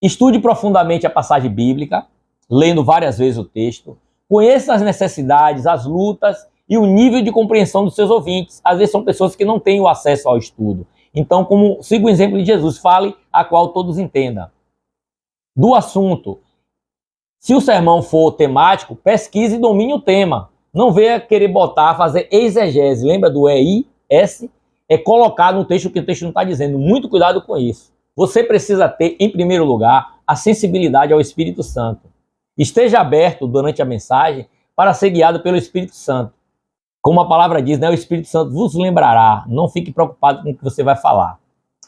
estude profundamente a passagem bíblica, lendo várias vezes o texto. Conheça as necessidades, as lutas e o nível de compreensão dos seus ouvintes. Às vezes são pessoas que não têm o acesso ao estudo. Então, como siga o exemplo de Jesus, fale a qual todos entendam. Do assunto, se o sermão for temático, pesquise e domine o tema. Não venha querer fazer exegese. Lembra do EIS? É colocar no texto o que o texto não está dizendo. Muito cuidado com isso. Você precisa ter, em primeiro lugar, a sensibilidade ao Espírito Santo. Esteja aberto durante a mensagem para ser guiado pelo Espírito Santo. Como a palavra diz, né? O Espírito Santo vos lembrará. Não fique preocupado com o que você vai falar.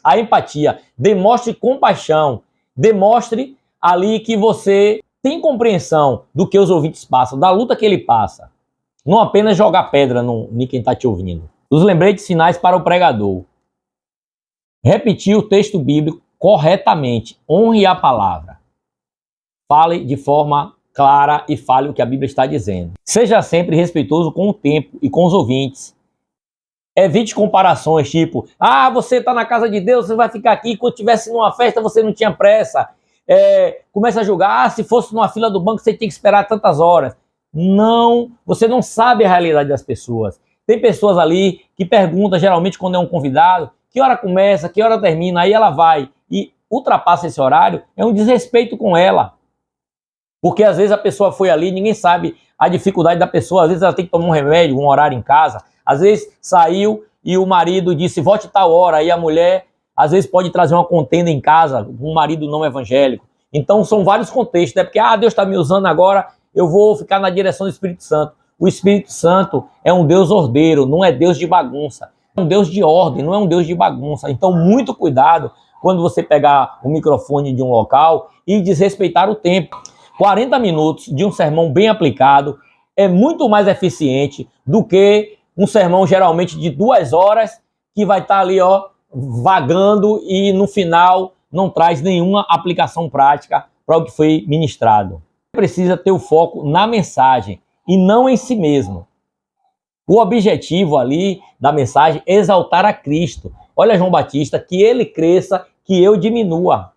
A empatia. Demonstre compaixão. Demonstre ali que você tem compreensão do que os ouvintes passam, da luta que ele passa. Não apenas jogar pedra em quem está te ouvindo. Os lembretes finais para o pregador. Repetir o texto bíblico corretamente. Honre a palavra. Fale de forma clara e fale o que a Bíblia está dizendo. Seja sempre respeitoso com o tempo e com os ouvintes. Evite comparações tipo, você está na casa de Deus, você vai ficar aqui, quando estivesse numa festa você não tinha pressa. Começa a julgar, se fosse numa fila do banco você tinha que esperar tantas horas. Não, você não sabe a realidade das pessoas. Tem pessoas ali que perguntam, geralmente quando é um convidado, que hora começa, que hora termina, aí ela vai e ultrapassa esse horário, é um desrespeito com ela. Porque às vezes a pessoa foi ali, ninguém sabe a dificuldade da pessoa, às vezes ela tem que tomar um remédio, um horário em casa, às vezes saiu e o marido disse, volte tal hora, aí a mulher às vezes pode trazer uma contenda em casa, um marido não evangélico. Então são vários contextos, né? Porque Deus está me usando agora, eu vou ficar na direção do Espírito Santo. O Espírito Santo é um Deus ordeiro, não é Deus de bagunça. É um Deus de ordem, não é um Deus de bagunça. Então muito cuidado quando você pegar o microfone de um local e desrespeitar o tempo. 40 minutos de um sermão bem aplicado é muito mais eficiente do que um sermão geralmente de 2 horas que vai estar ali vagando e no final não traz nenhuma aplicação prática para o que foi ministrado. Precisa ter o foco na mensagem e não em si mesmo. O objetivo ali da mensagem é exaltar a Cristo. Olha João Batista, que ele cresça, que eu diminua.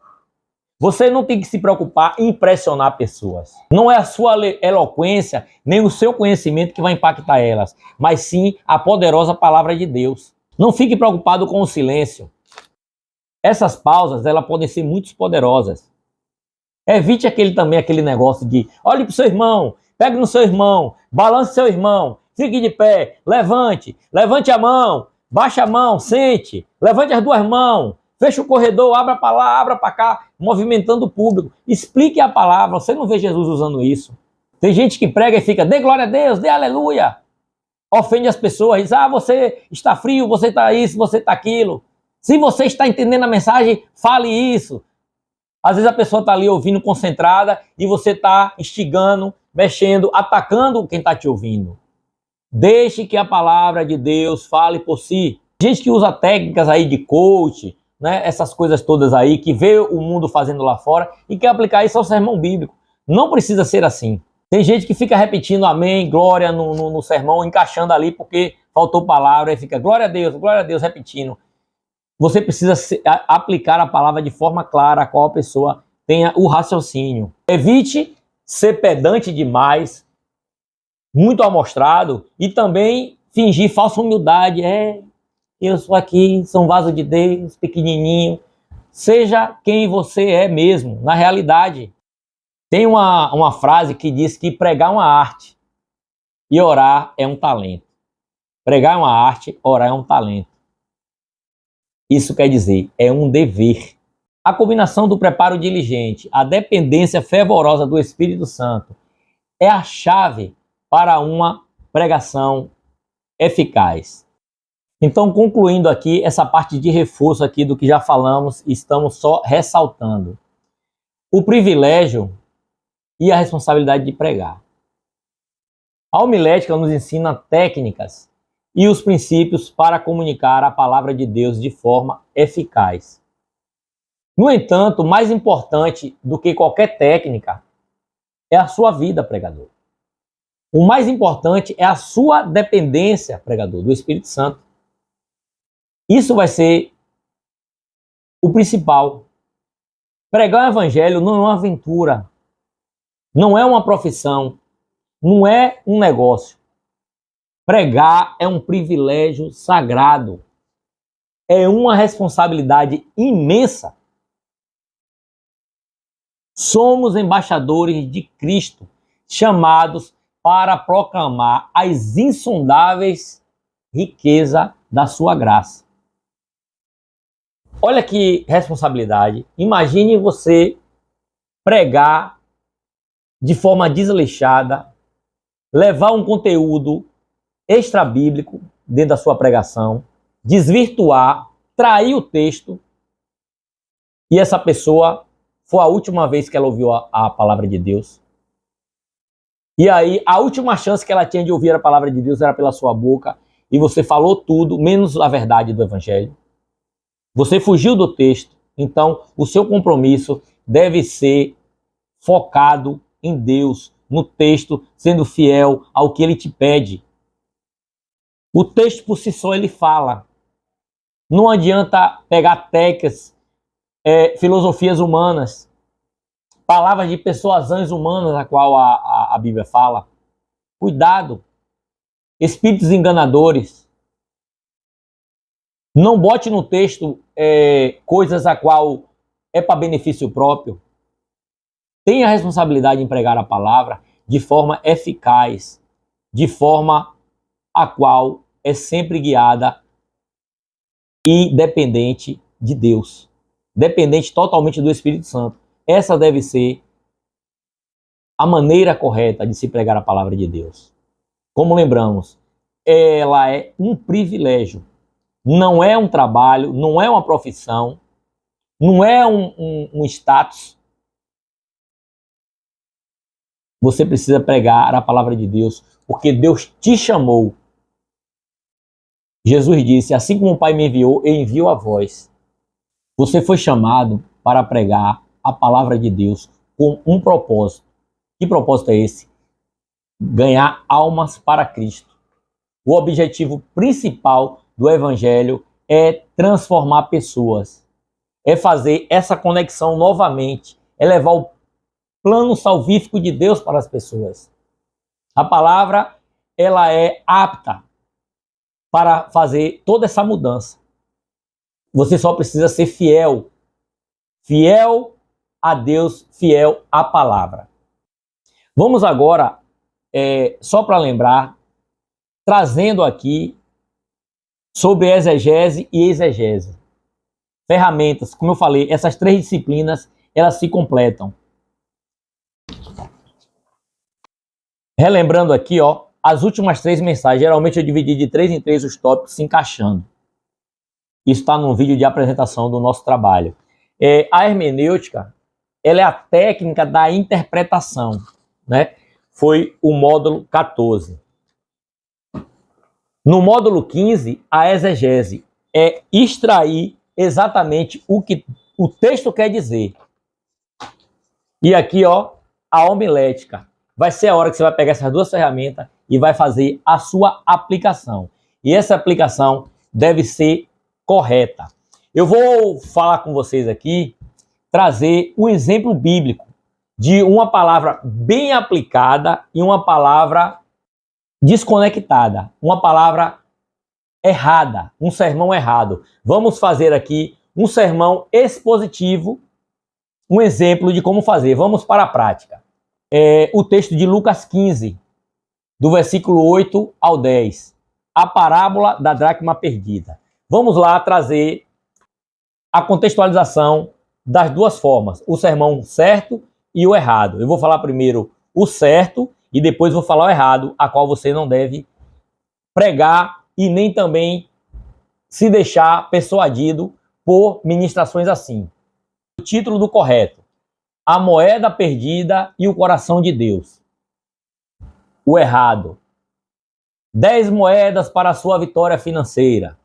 Você não tem que se preocupar em impressionar pessoas. Não é a sua eloquência, nem o seu conhecimento que vai impactar elas, mas sim a poderosa palavra de Deus. Não fique preocupado com o silêncio. Essas pausas, elas podem ser muito poderosas. Evite aquele negócio de olhe para o seu irmão, pegue no seu irmão, balance seu irmão, fique de pé, levante a mão, baixe a mão, sente, levante as 2 mãos, feche o corredor, abra para lá, abra para cá, movimentando o público. Explique a palavra, você não vê Jesus usando isso. Tem gente que prega e fica, dê glória a Deus, dê aleluia. Ofende as pessoas, diz, você está frio, você está isso, você está aquilo. Se você está entendendo a mensagem, fale isso. Às vezes a pessoa está ali ouvindo concentrada e você está instigando, mexendo, atacando quem está te ouvindo. Deixe que a palavra de Deus fale por si. Gente que usa técnicas aí de coach, né, essas coisas todas aí, que vê o mundo fazendo lá fora e quer aplicar isso ao sermão bíblico. Não precisa ser assim. Tem gente que fica repetindo amém, glória no sermão, encaixando ali porque faltou palavra e fica glória a Deus, repetindo. Você precisa aplicar a palavra de forma clara, a qual a pessoa tenha o raciocínio. Evite ser pedante demais, muito amostrado, e também fingir falsa humildade. Eu sou aqui, sou um vaso de Deus, pequenininho. Seja quem você é mesmo, na realidade. Tem uma frase que diz que pregar é uma arte e orar é um talento. Pregar é uma arte, orar é um talento. Isso quer dizer, é um dever. A combinação do preparo diligente, a dependência fervorosa do Espírito Santo é a chave para uma pregação eficaz. Então, concluindo aqui essa parte de reforço aqui do que já falamos, estamos só ressaltando o privilégio e a responsabilidade de pregar. A homilética nos ensina técnicas e os princípios para comunicar a palavra de Deus de forma eficaz. No entanto, mais importante do que qualquer técnica é a sua vida, pregador. O mais importante é a sua dependência, pregador, do Espírito Santo. Isso vai ser o principal. Pregar o evangelho não é uma aventura, não é uma profissão, não é um negócio. Pregar é um privilégio sagrado. É uma responsabilidade imensa. Somos embaixadores de Cristo, chamados para proclamar as insondáveis riquezas da sua graça. Olha que responsabilidade. Imagine você pregar de forma desleixada, levar um conteúdo extra-bíblico dentro da sua pregação, desvirtuar, trair o texto, e essa pessoa foi a última vez que ela ouviu a palavra de Deus. E aí, a última chance que ela tinha de ouvir a palavra de Deus era pela sua boca, e você falou tudo, menos a verdade do evangelho. Você fugiu do texto, então o seu compromisso deve ser focado em Deus, no texto, sendo fiel ao que ele te pede. O texto por si só ele fala. Não adianta pegar técnicas, filosofias humanas, palavras de persuasões humanas, a qual a Bíblia fala. Cuidado. Espíritos enganadores. Não bote no texto coisas a qual é para benefício próprio. Tenha a responsabilidade em pregar a palavra de forma eficaz, de forma a qual é sempre guiada e dependente de Deus. Dependente totalmente do Espírito Santo. Essa deve ser a maneira correta de se pregar a palavra de Deus. Como lembramos, ela é um privilégio. Não é um trabalho, não é uma profissão, não é um status. Você precisa pregar a palavra de Deus, porque Deus te chamou. Jesus disse, assim como o Pai me enviou, eu envio a vós. Você foi chamado para pregar a palavra de Deus com um propósito. Que propósito é esse? Ganhar almas para Cristo. O objetivo principal do Evangelho é transformar pessoas. É fazer essa conexão novamente. É levar o plano salvífico de Deus para as pessoas. A palavra, ela é apta para fazer toda essa mudança. Você só precisa ser fiel. Fiel a Deus, fiel à palavra. Vamos agora, só para lembrar, trazendo aqui sobre exegese e exegese. Ferramentas, como eu falei, essas três disciplinas, elas se completam. Relembrando aqui, as últimas 3 mensagens, geralmente eu dividi de 3 em 3 os tópicos se encaixando. Isso está no vídeo de apresentação do nosso trabalho. A hermenêutica, ela é a técnica da interpretação, né? Foi o módulo 14. No módulo 15, a exegese é extrair exatamente o que o texto quer dizer. E aqui, a homilética. Vai ser a hora que você vai pegar essas duas ferramentas e vai fazer a sua aplicação. E essa aplicação deve ser correta. Eu vou falar com vocês aqui, trazer um exemplo bíblico de uma palavra bem aplicada e uma palavra desconectada, uma palavra errada, um sermão errado. Vamos fazer aqui um sermão expositivo, um exemplo de como fazer. Vamos para a prática. O texto de Lucas 15, do versículo 8 ao 10. A parábola da dracma perdida. Vamos lá trazer a contextualização das duas formas, o sermão certo e o errado. Eu vou falar primeiro o certo e depois vou falar o errado, a qual você não deve pregar e nem também se deixar persuadido por ministrações assim. O título do correto: A moeda perdida e o coração de Deus. O errado: 10 moedas para a sua vitória financeira.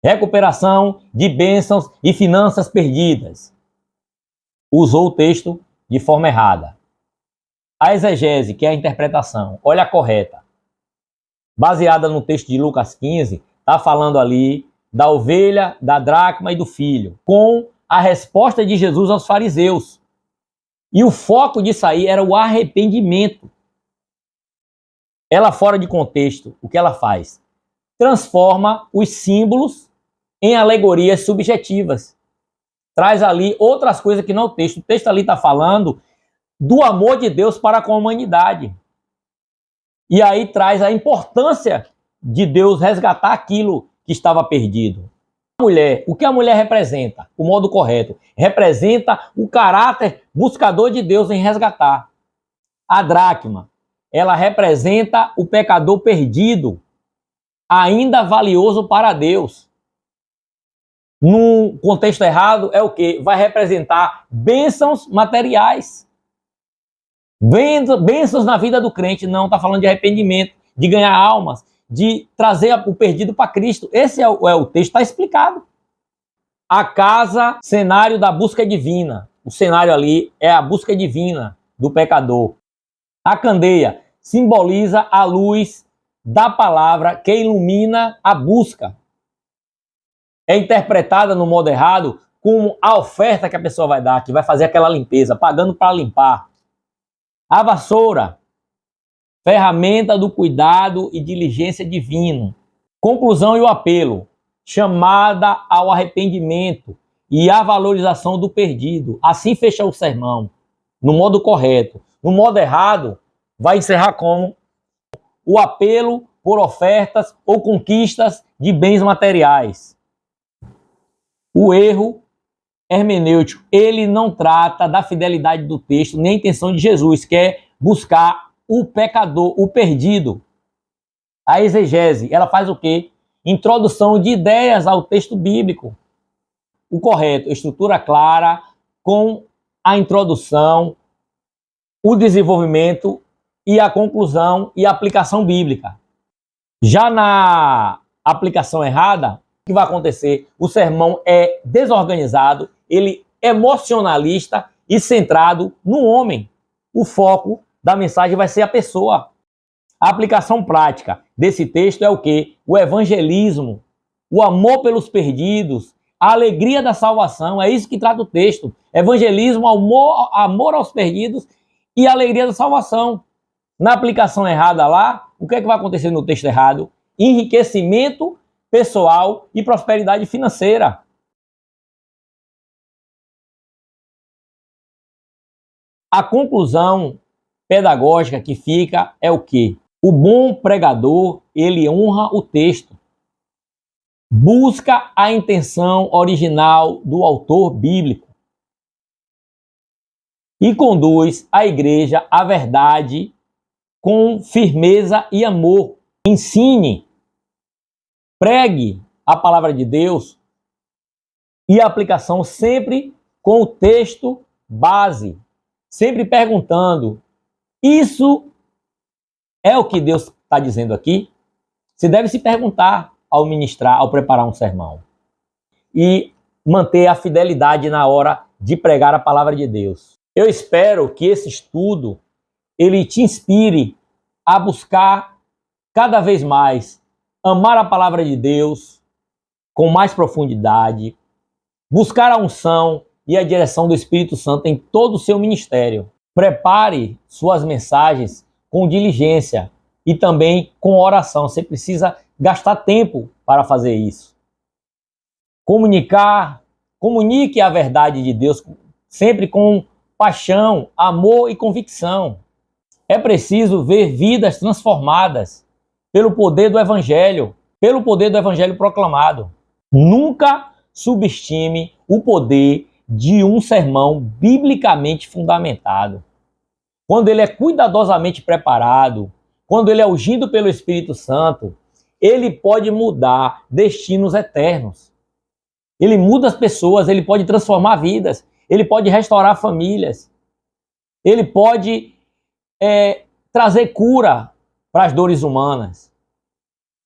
Recuperação de bênçãos e finanças perdidas. Usou o texto de forma errada. A exegese, que é a interpretação, olha a correta. Baseada no texto de Lucas 15, está falando ali da ovelha, da dracma e do filho, com a resposta de Jesus aos fariseus. E o foco disso aí era o arrependimento. Ela, fora de contexto, o que ela faz? Transforma os símbolos em alegorias subjetivas. Traz ali outras coisas que não o texto. O texto ali está falando do amor de Deus para com a humanidade. E aí traz a importância de Deus resgatar aquilo que estava perdido. A mulher, o que a mulher representa? O modo correto. Representa o caráter buscador de Deus em resgatar. A dracma, ela representa o pecador perdido, ainda valioso para Deus. Num contexto errado, é o quê? Vai representar bênçãos materiais. Bênçãos na vida do crente. Não, está falando de arrependimento, de ganhar almas, de trazer o perdido para Cristo. Esse é o texto, está explicado. A casa, cenário da busca divina. o cenário ali é a busca divina do pecador. A candeia simboliza a luz da palavra que ilumina a busca. É interpretada no modo errado como a oferta que a pessoa vai dar, que vai fazer aquela limpeza, pagando para limpar. A vassoura, ferramenta do cuidado e diligência divino. Conclusão e o apelo, chamada ao arrependimento e à valorização do perdido. Assim fecha o sermão, no modo correto. No modo errado, vai encerrar como o apelo por ofertas ou conquistas de bens materiais. O erro hermenêutico, ele não trata da fidelidade do texto, nem a intenção de Jesus, que é buscar o pecador, o perdido. A exegese, ela faz o quê? Introdução de ideias ao texto bíblico. O correto, estrutura clara, com a introdução, o desenvolvimento e a conclusão e a aplicação bíblica. Já na aplicação errada, o que vai acontecer? O sermão é desorganizado, ele é emocionalista e centrado no homem. O foco da mensagem vai ser a pessoa. A aplicação prática desse texto é o quê? O evangelismo, o amor pelos perdidos, a alegria da salvação. É isso que trata o texto. Evangelismo, amor aos perdidos e a alegria da salvação. Na aplicação errada lá, o que é que vai acontecer no texto errado? Enriquecimento pessoal e prosperidade financeira. A conclusão pedagógica que fica é o quê? O bom pregador, ele honra o texto. Busca a intenção original do autor bíblico. E conduz a igreja à verdade com firmeza e amor. Ensine, pregue a palavra de Deus e a aplicação sempre com o texto base. Sempre perguntando, isso é o que Deus está dizendo aqui? Você deve se perguntar ao ministrar, ao preparar um sermão. E manter a fidelidade na hora de pregar a palavra de Deus. Eu espero que esse estudo ele te inspire a buscar cada vez mais amar a palavra de Deus com mais profundidade, buscar a unção e a direção do Espírito Santo em todo o seu ministério. Prepare suas mensagens com diligência e também com oração. Você precisa gastar tempo para fazer isso. Comunique a verdade de Deus sempre com paixão, amor e convicção. É preciso ver vidas transformadas pelo poder do Evangelho proclamado. Nunca subestime o poder de um sermão biblicamente fundamentado. Quando ele é cuidadosamente preparado, quando ele é ungido pelo Espírito Santo, ele pode mudar destinos eternos. Ele muda as pessoas, ele pode transformar vidas, ele pode restaurar famílias, ele pode trazer cura para as dores humanas.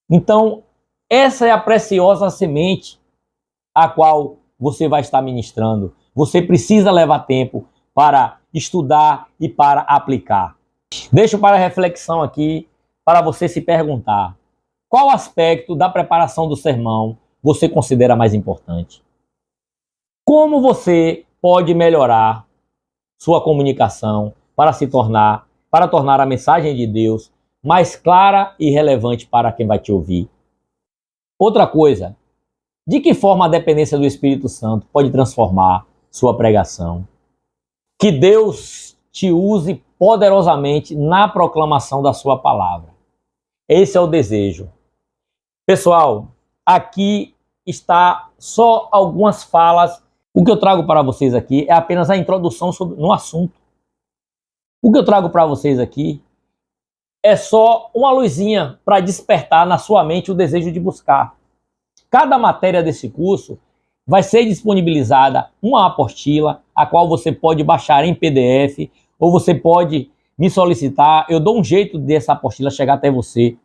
Então, essa é a preciosa semente a qual você vai estar ministrando. Você precisa levar tempo para estudar e para aplicar. Deixo para reflexão aqui, para você se perguntar, qual aspecto da preparação do sermão você considera mais importante? Como você pode melhorar sua comunicação para tornar a mensagem de Deus mais clara e relevante para quem vai te ouvir? Outra coisa, de que forma a dependência do Espírito Santo pode transformar sua pregação? Que Deus te use poderosamente na proclamação da sua palavra. Esse é o desejo. Pessoal, aqui está só algumas falas. O que eu trago para vocês aqui é apenas a introdução no assunto. O que eu trago para vocês aqui é só uma luzinha para despertar na sua mente o desejo de buscar. Cada matéria desse curso vai ser disponibilizada uma apostila, a qual você pode baixar em PDF, ou você pode me solicitar. Eu dou um jeito dessa apostila chegar até você.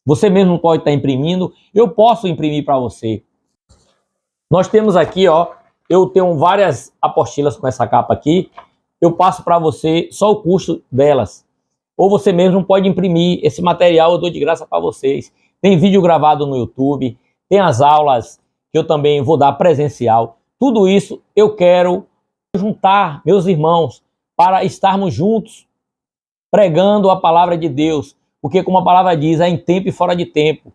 Você mesmo pode estar imprimindo, eu posso imprimir para você. Nós temos aqui, eu tenho várias apostilas com essa capa aqui, eu passo para você só o custo delas. Ou você mesmo pode imprimir esse material, eu dou de graça para vocês. Tem vídeo gravado no YouTube, tem as aulas que eu também vou dar presencial. Tudo isso eu quero juntar meus irmãos para estarmos juntos pregando a palavra de Deus. Porque como a palavra diz, é em tempo e fora de tempo.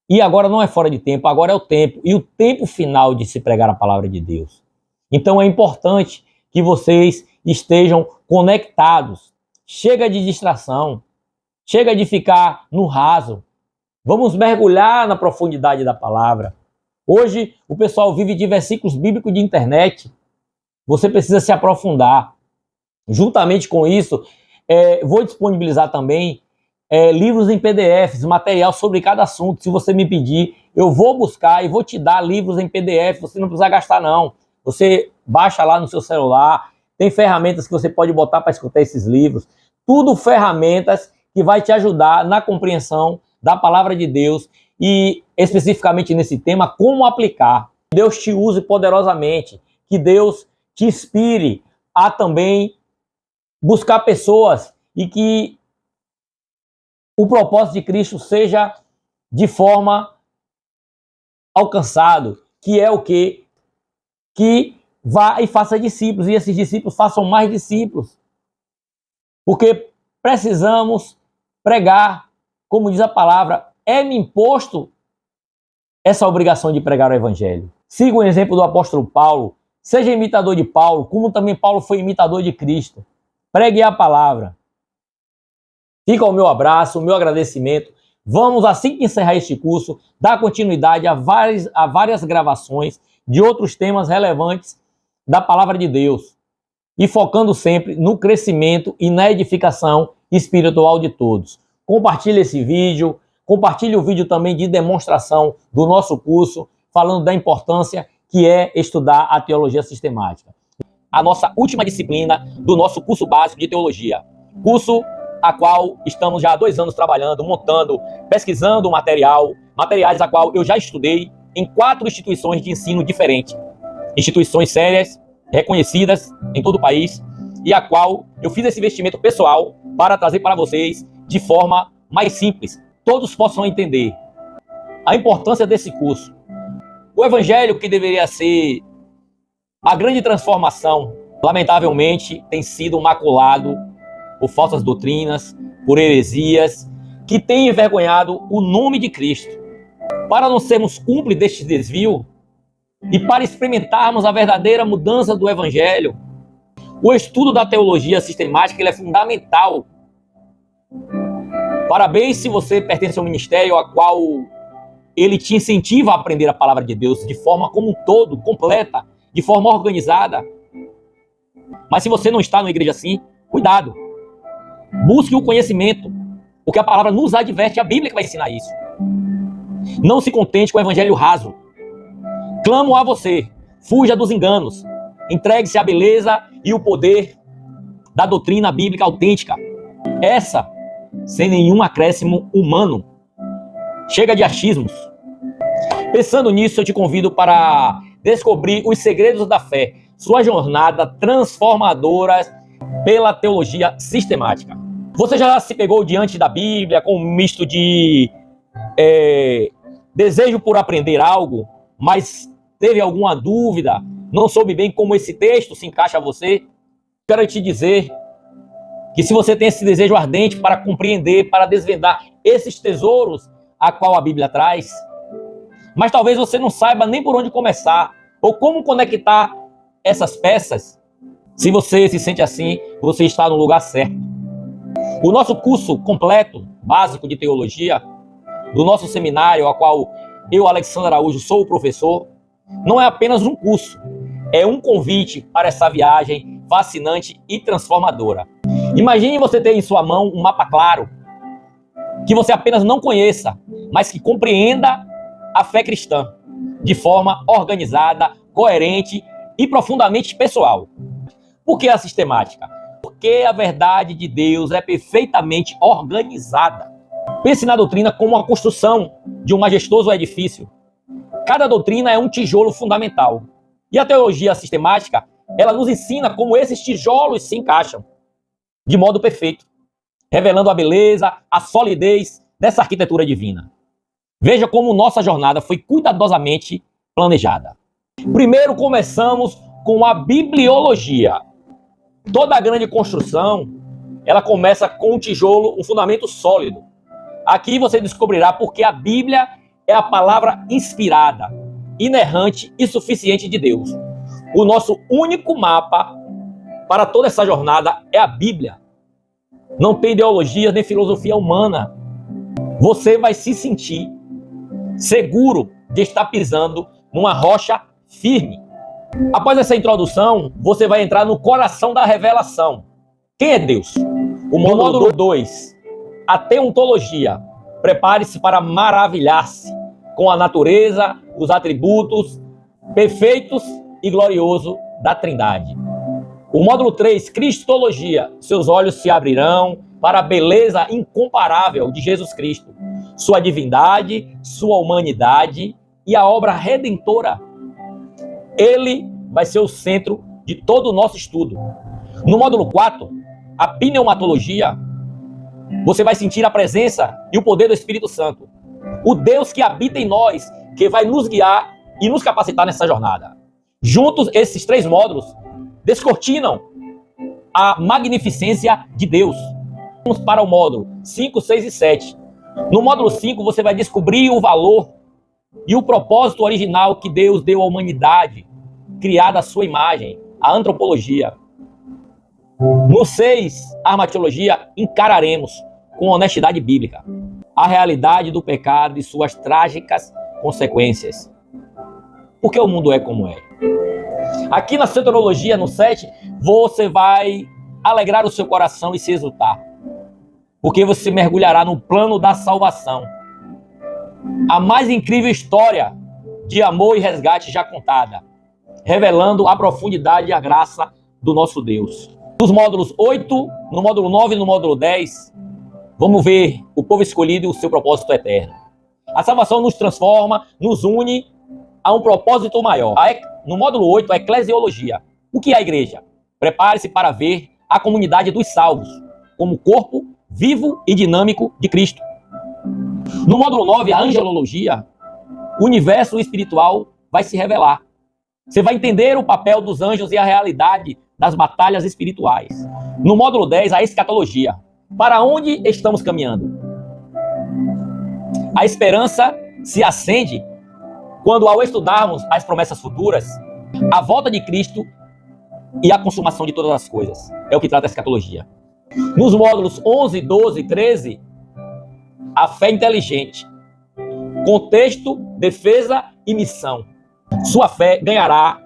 E agora não é fora de tempo, agora é o tempo. E o tempo final de se pregar a palavra de Deus. Então é importante que vocês estejam conectados. Chega de distração. Chega de ficar no raso. Vamos mergulhar na profundidade da palavra. Hoje o pessoal vive de versículos bíblicos de internet. Você precisa se aprofundar. Juntamente com isso, vou disponibilizar também livros em PDFs, material sobre cada assunto. Se você me pedir, eu vou buscar e vou te dar livros em PDF. Você não precisa gastar, não. Você baixa lá no seu celular. Tem ferramentas que você pode botar para escutar esses livros. Tudo ferramentas que vai te ajudar na compreensão da palavra de Deus e especificamente nesse tema, como aplicar. Que Deus te use poderosamente. Que Deus te inspire a também buscar pessoas e que o propósito de Cristo seja de forma alcançado, que é o quê? Que vá e faça discípulos, e esses discípulos façam mais discípulos. Porque precisamos pregar, como diz a palavra, é-me imposto essa obrigação de pregar o evangelho. Siga o exemplo do apóstolo Paulo, seja imitador de Paulo, como também Paulo foi imitador de Cristo. Pregue a palavra. Fica o meu abraço, o meu agradecimento. Vamos, assim que encerrar este curso, dar continuidade a várias gravações de outros temas relevantes da palavra de Deus. E focando sempre no crescimento e na edificação espiritual de todos. Compartilhe esse vídeo, compartilhe o vídeo também de demonstração do nosso curso, falando da importância que é estudar a teologia sistemática. A nossa última disciplina do nosso curso básico de teologia. Curso a qual estamos já há 2 anos trabalhando, montando, pesquisando materiais a qual eu já estudei em 4 instituições de ensino diferentes. Instituições sérias, reconhecidas em todo o país, e a qual eu fiz esse investimento pessoal para trazer para vocês de forma mais simples, todos possam entender a importância desse curso. O evangelho, que deveria ser a grande transformação, lamentavelmente tem sido maculado por falsas doutrinas, por heresias, que têm envergonhado o nome de Cristo. Para não sermos cúmplices deste desvio e para experimentarmos a verdadeira mudança do evangelho, o estudo da teologia sistemática ele é fundamental. Parabéns se você pertence ao ministério a qual ele te incentiva a aprender a palavra de Deus de forma como um todo, completa, de forma organizada. Mas se você não está numa igreja assim, cuidado. Busque o conhecimento, porque a palavra nos adverte, a Bíblia que vai ensinar isso. Não se contente com o evangelho raso. Clamo a você, fuja dos enganos, entregue-se à beleza e o poder da doutrina bíblica autêntica. Essa, sem nenhum acréscimo humano. Chega de achismos. Pensando nisso, eu te convido para descobrir os segredos da fé, sua jornada transformadora pela teologia sistemática. Você já se pegou diante da Bíblia com um misto de desejo por aprender algo, mas teve alguma dúvida, não soube bem como esse texto se encaixa a você? Quero te dizer que se você tem esse desejo ardente para compreender, para desvendar esses tesouros a qual a Bíblia traz, mas talvez você não saiba nem por onde começar, ou como conectar essas peças, se você se sente assim, você está no lugar certo. O nosso curso completo, básico de teologia, do nosso seminário, a qual eu, Alexandre Araújo, sou o professor, não é apenas um curso, é um convite para essa viagem fascinante e transformadora. Imagine você ter em sua mão um mapa claro, que você apenas não conheça, mas que compreenda a fé cristã, de forma organizada, coerente e profundamente pessoal. Por que a sistemática? Porque a verdade de Deus é perfeitamente organizada. Pense na doutrina como a construção de um majestoso edifício. Cada doutrina é um tijolo fundamental. E a teologia sistemática, ela nos ensina como esses tijolos se encaixam de modo perfeito, revelando a beleza, a solidez dessa arquitetura divina. Veja como nossa jornada foi cuidadosamente planejada. Primeiro começamos com a bibliologia. Toda a grande construção, ela começa com um tijolo, um fundamento sólido. Aqui você descobrirá porque a Bíblia é a palavra inspirada, inerrante e suficiente de Deus. O nosso único mapa para toda essa jornada é a Bíblia. Não tem ideologia nem filosofia humana. Você vai se sentir seguro de estar pisando numa rocha firme. Após essa introdução, você vai entrar no coração da revelação. Quem é Deus? O módulo 2, a teontologia. Prepare-se para maravilhar-se com a natureza, os atributos perfeitos e gloriosos da Trindade. O módulo 3, cristologia. Seus olhos se abrirão para a beleza incomparável de Jesus Cristo, sua divindade, sua humanidade e a obra redentora. Ele vai ser o centro de todo o nosso estudo. No módulo 4, a pneumatologia, você vai sentir a presença e o poder do Espírito Santo. O Deus que habita em nós, que vai nos guiar e nos capacitar nessa jornada. Juntos, esses 3 módulos descortinam a magnificência de Deus. Vamos para o módulo 5, 6 e 7. No módulo 5, você vai descobrir o valor e o propósito original que Deus deu à humanidade, criada à sua imagem, a antropologia. No 6, a armatologia, encararemos com honestidade bíblica a realidade do pecado e suas trágicas consequências. Porque o mundo é como é. Aqui na soteriologia, no 7, você vai alegrar o seu coração e se exultar. Porque você mergulhará no plano da salvação. A mais incrível história de amor e resgate já contada, revelando a profundidade e a graça do nosso Deus. Nos módulos 8, no módulo 9 e no módulo 10, vamos ver o povo escolhido e o seu propósito eterno. A salvação nos transforma, nos une a um propósito maior. No módulo 8, a eclesiologia. O que é a igreja? Prepare-se para ver a comunidade dos salvos como corpo vivo e dinâmico de Cristo. No módulo 9, a angelologia, o universo espiritual vai se revelar. Você vai entender o papel dos anjos e a realidade das batalhas espirituais. No módulo 10, a escatologia. Para onde estamos caminhando? A esperança se acende quando, ao estudarmos as promessas futuras, a volta de Cristo e a consumação de todas as coisas. É o que trata a escatologia. Nos módulos 11, 12 e 13, a fé inteligente. Contexto, defesa e missão. Sua fé ganhará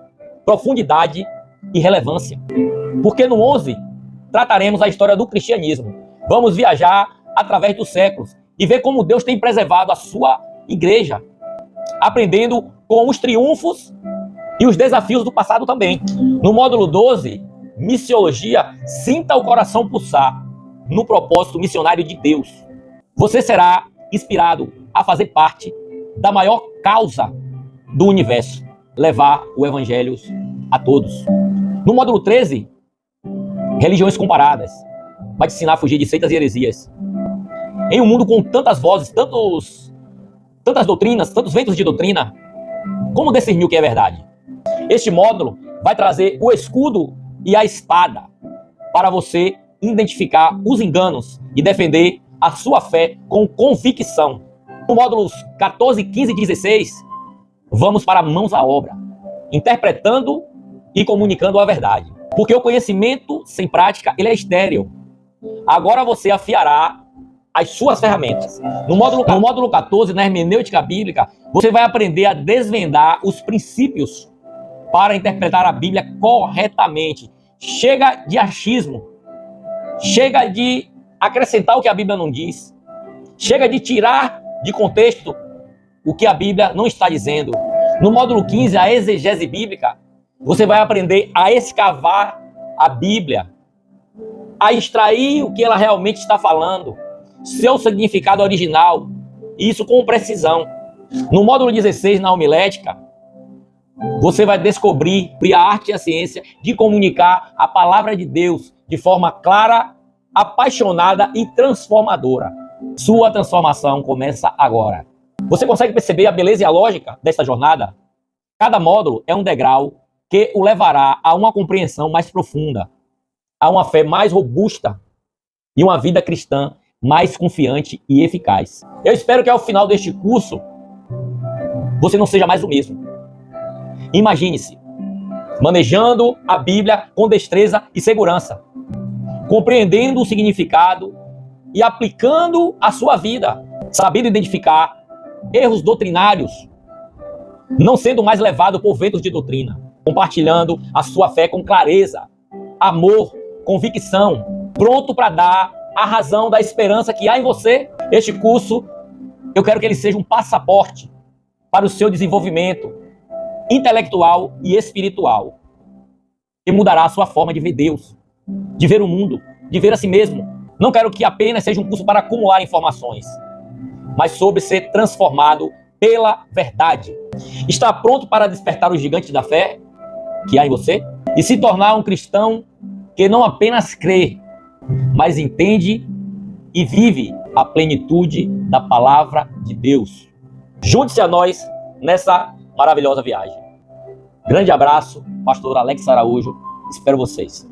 profundidade e relevância. Porque no 11, trataremos a história do cristianismo. Vamos viajar através dos séculos e ver como Deus tem preservado a sua igreja, aprendendo com os triunfos e os desafios do passado também. No módulo 12, missiologia, sinta o coração pulsar no propósito missionário de Deus. Você será inspirado a fazer parte da maior causa do universo, levar o evangelho a todos. No módulo 13, religiões comparadas, vai te ensinar a fugir de seitas e heresias. Em um mundo com tantas vozes, tantas doutrinas, tantos ventos de doutrina, como discernir o que é verdade? Este módulo vai trazer o escudo e a espada para você identificar os enganos e defender a sua fé com convicção. No módulos 14, 15 e 16, vamos para mãos à obra, interpretando e comunicando a verdade. Porque o conhecimento sem prática, ele é estéril. Agora você afiará as suas ferramentas. No módulo 14, na hermenêutica bíblica, você vai aprender a desvendar os princípios para interpretar a Bíblia corretamente. Chega de achismo. Chega de acrescentar o que a Bíblia não diz. Chega de tirar de contexto o que a Bíblia não está dizendo. No módulo 15, a exegese bíblica, você vai aprender a escavar a Bíblia, a extrair o que ela realmente está falando, seu significado original, e isso com precisão. No módulo 16, na homilética, Você vai descobrir a arte e a ciência de comunicar a palavra de Deus de forma clara, apaixonada e transformadora. Sua transformação começa agora. Você consegue perceber a beleza e a lógica dessa jornada? Cada módulo é um degrau que o levará a uma compreensão mais profunda, a uma fé mais robusta e uma vida cristã mais confiante e eficaz. Eu espero que ao final deste curso você não seja mais o mesmo. Imagine-se manejando a Bíblia com destreza e segurança, compreendendo o significado e aplicando a sua vida, sabendo identificar erros doutrinários, não sendo mais levado por ventos de doutrina, compartilhando a sua fé com clareza, amor, convicção, pronto para dar a razão da esperança que há em você. Este curso, eu quero que ele seja um passaporte para o seu desenvolvimento intelectual e espiritual, que mudará a sua forma de ver Deus, de ver o mundo, de ver a si mesmo. Não quero que apenas seja um curso para acumular informações, mas sobre ser transformado pela verdade. Está pronto para despertar os gigantes da fé que há em você e se tornar um cristão que não apenas crê, mas entende e vive a plenitude da palavra de Deus. Junte-se a nós nessa maravilhosa viagem. Grande abraço, pastor Alex Araújo. Espero vocês.